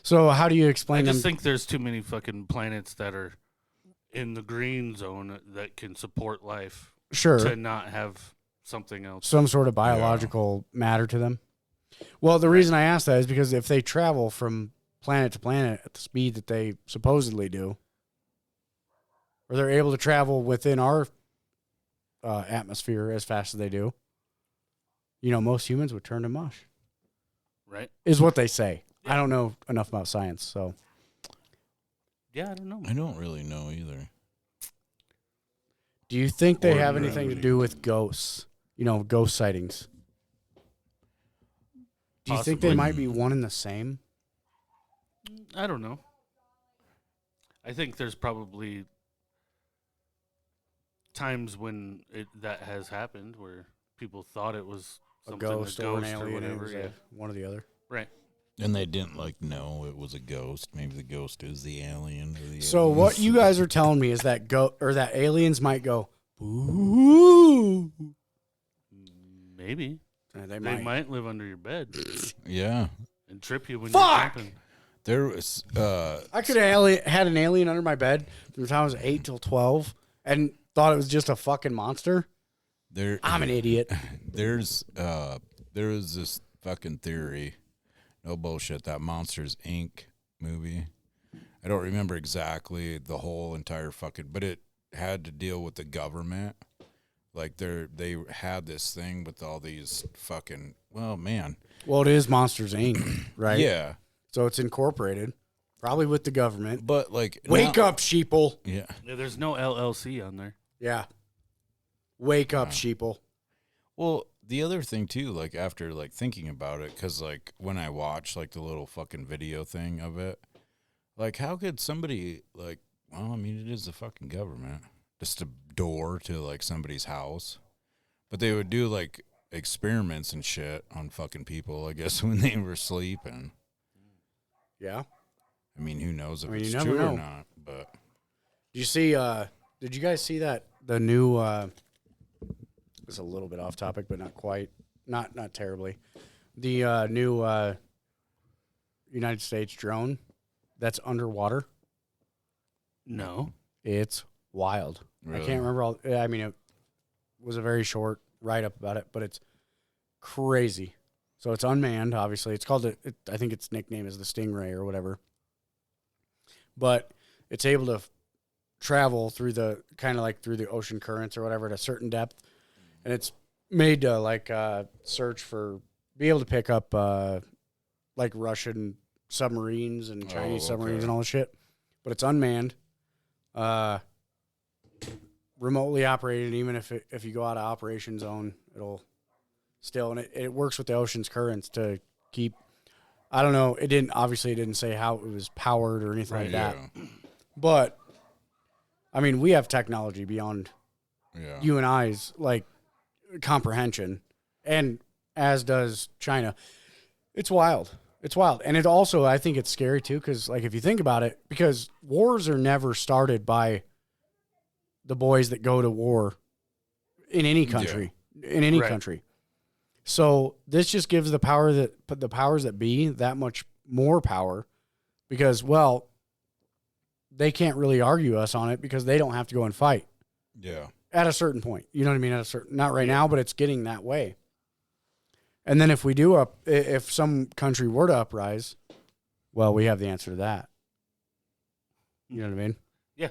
So how do you I explain just them? think there's too many fucking planets that are in the green zone that can support life Sure. to not have something else. Some sort of biological matter to them. Well, the reason I ask that is because if they travel from planet to planet at the speed that they supposedly do, or they're able to travel within our atmosphere as fast as they do, most humans would turn to mush, Right? is what they say. I don't know enough about science, so. Yeah, I don't know. I don't really know either. Do you think they Or have anything to do with ghosts? Ghost sightings. Do you think they Possibly. might be one and the same? I don't know. I think there's probably times when that has happened where people thought it was A something, ghost or an or alien, whatever. it was Yeah. one or the other. Right. And they didn't know it was a ghost. Maybe the ghost is the alien. Or the So aliens. what you guys are telling me is that that aliens might go, ooh. Maybe. They They might. might live under your bed Yeah. and trip you when Fuck! you're sleeping. There was I could have had an alien under my bed from the time I was 8 till 12 and thought it was just a fucking monster. there I'm an idiot. there was this fucking theory. No bullshit. That Monsters Inc. movie. I don't remember exactly the whole entire fucking, but it had to deal with the government. Like they had this thing with all these fucking, well, man. Well, it is Monsters Inc., right? Yeah. So it's incorporated, probably with the government. But like, wake up, sheeple. Yeah. Yeah, there's no LLC on there. Yeah. Wake up, sheeple. Well, the other thing too, like after like thinking about it, because like when I watched like the little fucking video thing of it, like how could somebody like, well, I mean, it is the fucking government, just a door to like somebody's house, but they would do like experiments and shit on fucking people, I guess, when they were sleeping. Yeah. I mean, who knows if I mean, it's you never true know. or not, but. Did you guys see that, the new, it's a little bit off topic, but not quite, not terribly. The new United States drone that's underwater. No. It's wild. Really? I can't remember all. I mean, it was a very short write-up about it, but it's crazy. So it's unmanned, obviously. It's called, I think its nickname is the Stingray or whatever. But it's able to travel through the, kind of like through the ocean currents or whatever at a certain depth. And it's made to like search for, be able to pick up like Russian submarines and Chinese submarines and all this shit. But it's unmanned, remotely operated. Even if you go out of operation zone, it'll still, and it works with the ocean's currents to keep. I don't know. It didn't say how it was powered or anything like that. But I mean, we have technology beyond you and I's like comprehension, and as does China. It's wild. It's wild. And it also, I think it's scary too, because like if you think about it, because wars are never started by the boys that go to war in any country, country. So this just gives the powers that be that much more power, because, well, they can't really argue us on it because they don't have to go and fight. Yeah. At a certain point. You know what I mean? Not right now, but it's getting that way. And then if some country were to uprise, well, we have the answer to that. You know what I mean? Yeah.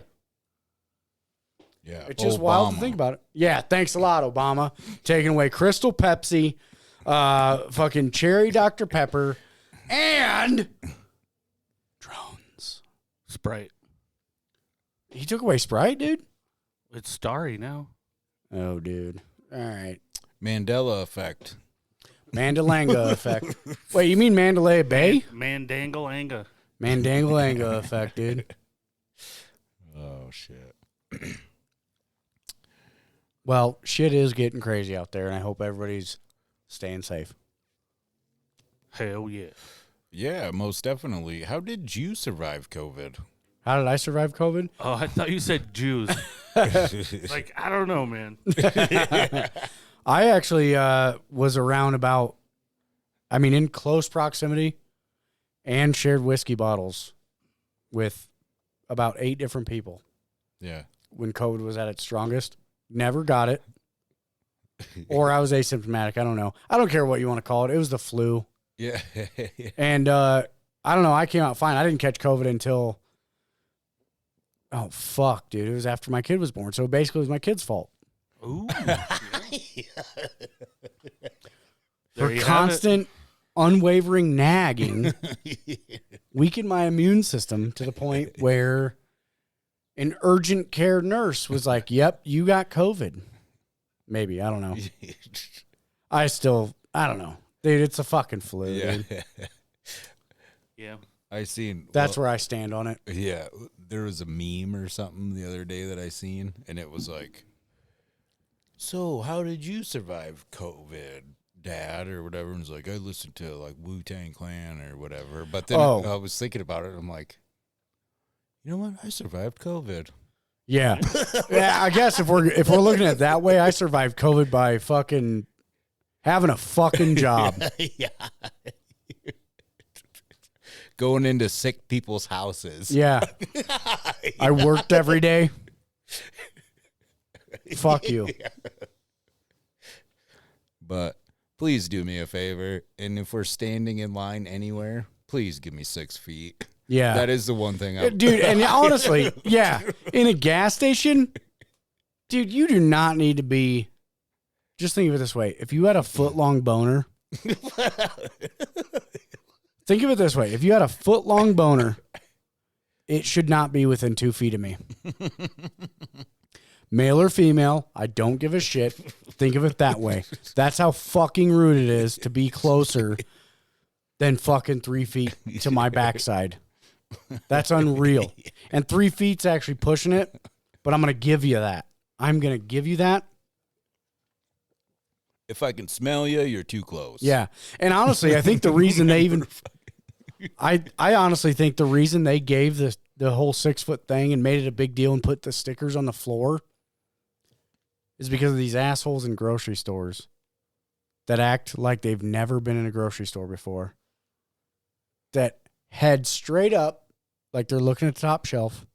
Yeah. It's just wild to think about it. Yeah. Thanks a lot, Obama. Taking away Crystal Pepsi, fucking cherry Dr. Pepper, and drones. Sprite. He took away Sprite, dude? It's starry now. Oh, dude. All right. Mandela effect. Mandalanga effect. Wait, you mean Mandalay Bay? Mandangle-anga. Mandangle-anga effect, dude. Oh, shit. Well, shit is getting crazy out there, and I hope everybody's staying safe. Hell yeah. Yeah, most definitely. How did you survive COVID? How did I survive COVID? Oh, I thought you said Jews. Like, I don't know, man. I actually was around in close proximity and shared whiskey bottles with about 8 different people. Yeah. When COVID was at its strongest. Never got it. Or I was asymptomatic. I don't know. I don't care what you want to call it. It was the flu. Yeah. And I don't know. I came out fine. I didn't catch COVID until, oh, fuck, dude. It was after my kid was born. So basically it was my kid's fault. Ooh. For constant, unwavering nagging, weakened my immune system to the point where an urgent care nurse was like, yep, you got COVID. Maybe. I don't know. I don't know. Dude, it's a fucking flu, dude. Yeah. That's where I stand on it. Yeah. There was a meme or something the other day that I seen, and it was like, so how did you survive COVID, Dad, or whatever? And it was like, I listened to like Wu-Tang Clan or whatever. But then I was thinking about it, and I'm like, you know what? I survived COVID. Yeah. Yeah, I guess if we're looking at it that way, I survived COVID by fucking having a fucking job. Yeah. Going into sick people's houses. Yeah. I worked every day. Fuck you. Yeah. But please do me a favor, and if we're standing in line anywhere, please give me 6 feet. Yeah. That is the one thing. Dude, and honestly, yeah, in a gas station, dude, you do not need to be. Just think of it this way: if you had a foot-long boner, think of it this way: if you had a foot-long boner, it should not be within 2 feet of me. Male or female, I don't give a shit. Think of it that way. That's how fucking rude it is to be closer than fucking 3 feet to my backside. That's unreal. And 3 feet's actually pushing it, but I'm going to give you that. I'm going to give you that. If I can smell you, you're too close. Yeah. And honestly, I think the reason they even... I honestly think the reason they gave the whole 6 foot thing and made it a big deal and put the stickers on the floor is because of these assholes in grocery stores that act like they've never been in a grocery store before. That head straight up, like they're looking at the top shelf,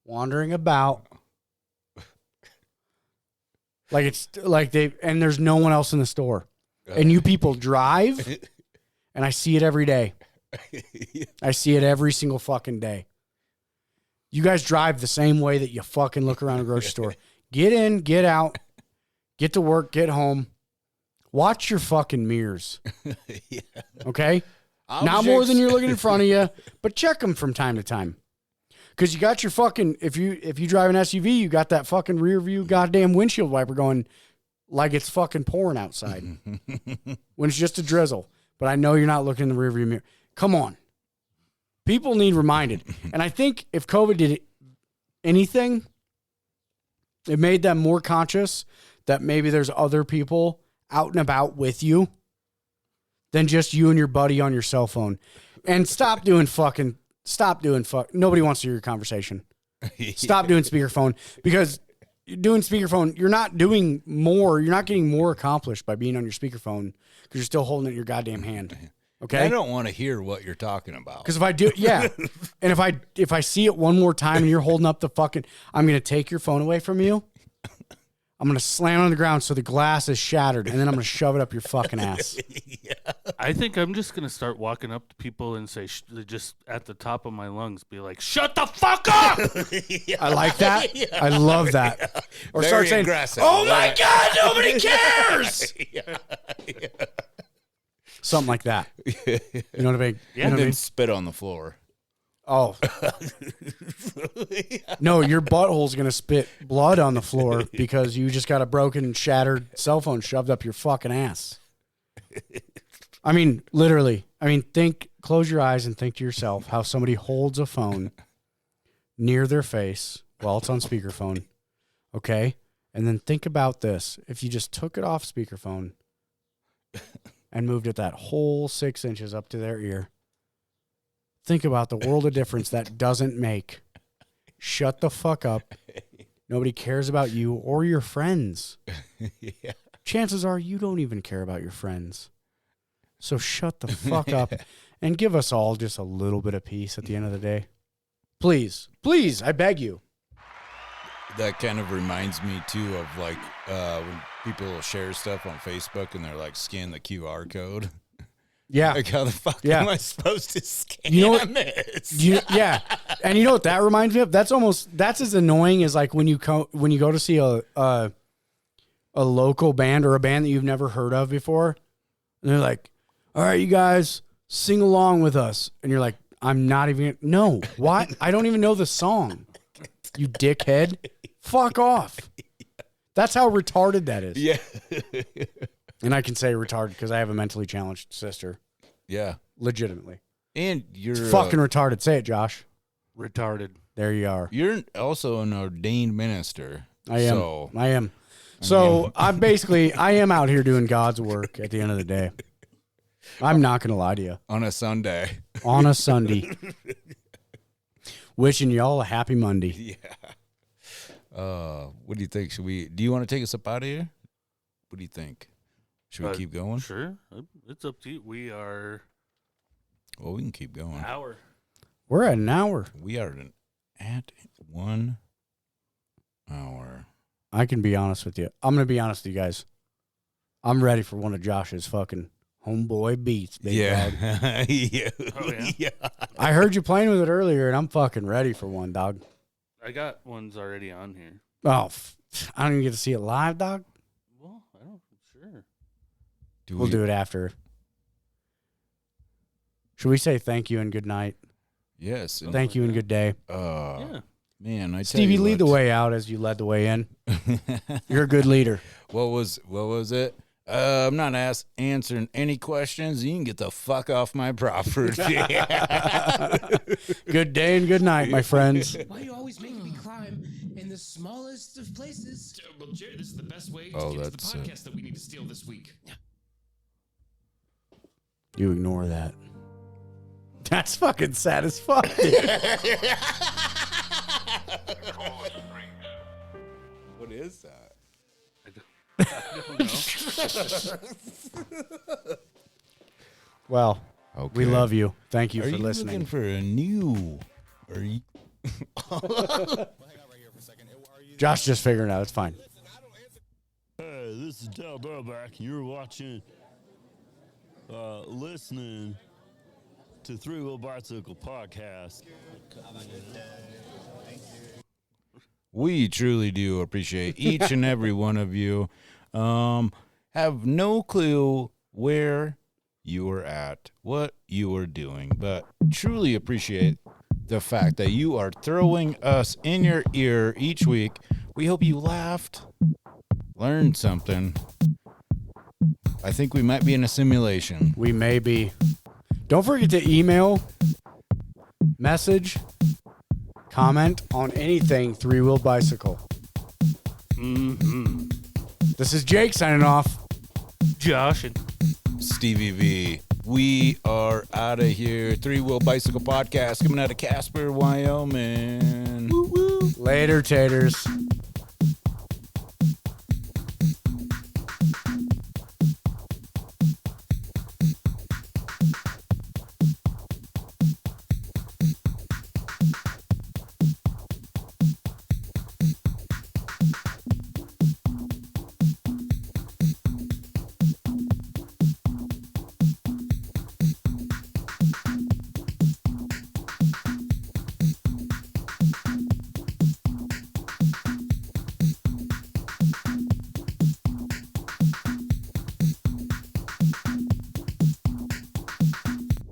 wandering about. Like it's like and there's no one else in the store. And you people drive, and I see it every day. I see it every single fucking day. You guys drive the same way that you fucking look around a grocery store. Get in, get out, get to work, get home. Watch your fucking mirrors. Okay? Not more than you're looking in front of you, but check them from time to time. Because you got your fucking, if you drive an SUV, you got that fucking rear view goddamn windshield wiper going like it's fucking pouring outside when it's just a drizzle. But I know you're not looking in the rear view mirror. Come on. People need reminded. And I think if COVID did anything, it made them more conscious that maybe there's other people out and about with you than just you and your buddy on your cell phone. And stop doing nobody wants to hear your conversation. Stop doing speakerphone, because doing speakerphone, you're not doing more. You're not getting more accomplished by being on your speakerphone because you're still holding it in your goddamn hand. Okay. I don't want to hear what you're talking about. Because if I do, yeah. And if I see it one more time and you're holding up the fucking, I'm going to take your phone away from you. I'm going to slam it on the ground so the glass is shattered, and then I'm going to shove it up your fucking ass. Yeah. I think I'm just going to start walking up to people and say, just at the top of my lungs, be like, shut the fuck up! I like that. Yeah. I love that. Yeah. Or Very start saying, aggressive. oh my God, nobody cares! Something like that. You know what I mean? Yeah. And then spit on the floor. Oh. No, your butthole's going to spit blood on the floor because you just got a broken, shattered cell phone shoved up your fucking ass. I mean, literally. I mean, close your eyes and think to yourself how somebody holds a phone near their face while it's on speakerphone. Okay? And then think about this. If you just took it off speakerphone and moved it that whole 6 inches up to their ear, think about the world of difference that doesn't make. Shut the fuck up. Nobody cares about you or your friends. Yeah. Chances are you don't even care about your friends. So shut the fuck up and give us all just a little bit of peace at the end of the day. Please, please, I beg you. That kind of reminds me, too, of like when people share stuff on Facebook and they're like, scan the QR code. Yeah. Like, how the fuck am I supposed to scan this? Yeah. And you know what that reminds me of? That's as annoying as like when you go to see a local band or a band that you've never heard of before. And they're like, all right, you guys, sing along with us. And you're like, I'm not even, no, what? I don't even know the song. You dickhead. Fuck off. That's how retarded that is. Yeah. And I can say retarded because I have a mentally challenged sister. Yeah. Legitimately. And you're fucking retarded. Say it, Josh. Retarded. There you are. You're also an ordained minister. I am. So I'm basically, I am out here doing God's work at the end of the day. I'm not going to lie to you. On a Sunday. On a Sunday. Wishing y'all a happy Monday. Yeah. What do you think? Do you want to take us up out of here? What do you think? Should we keep going? Sure. It's up to you. We are... Well, we can keep going. An hour. We're at an hour. We are at 1 hour. I can be honest with you. I'm going to be honest with you guys. I'm ready for one of Josh's fucking Homeboy beats, big dog. Yeah. Oh, yeah? I heard you playing with it earlier, and I'm fucking ready for one, dog. I got ones already on here. Oh, I don't even get to see it live, dog. Well, I don't. Sure. We'll do it after. Should we say thank you and good night? Yes. Thank you and good day. Yeah. Man, I tell Stevie, you lead the what. way out as you led the way in. You're a good leader. What was it? I'm not answering any questions. You can get the fuck off my property. Good day and good night, my friends. Why you always make me climb in the smallest of places? Well, Jared, this is the best way to Oh, get to the that's podcast that we need to steal this week. You ignore that. That's fucking sad as fuck. Dude. What is that? I don't know. Well, we love you. Thank you Are for you listening. looking for a new? Are you? Josh just figured it out. It's fine. Hey, this is Del Burback. You're watching, listening to Three Wheel Bicycle Podcast. We truly do appreciate each and every one of you. Have no clue where you are at, what you are doing, but truly appreciate the fact that you are throwing us in your ear each week. We hope you laughed, learned something. I think we might be in a simulation. We may be. Don't forget to email, message, comment on anything Three Wheel Bicycle. Mm-hmm. This is Jake signing off. Josh and Stevie V. We are out of here. Three Wheel Bicycle Podcast coming out of Casper, Wyoming. Later, taters.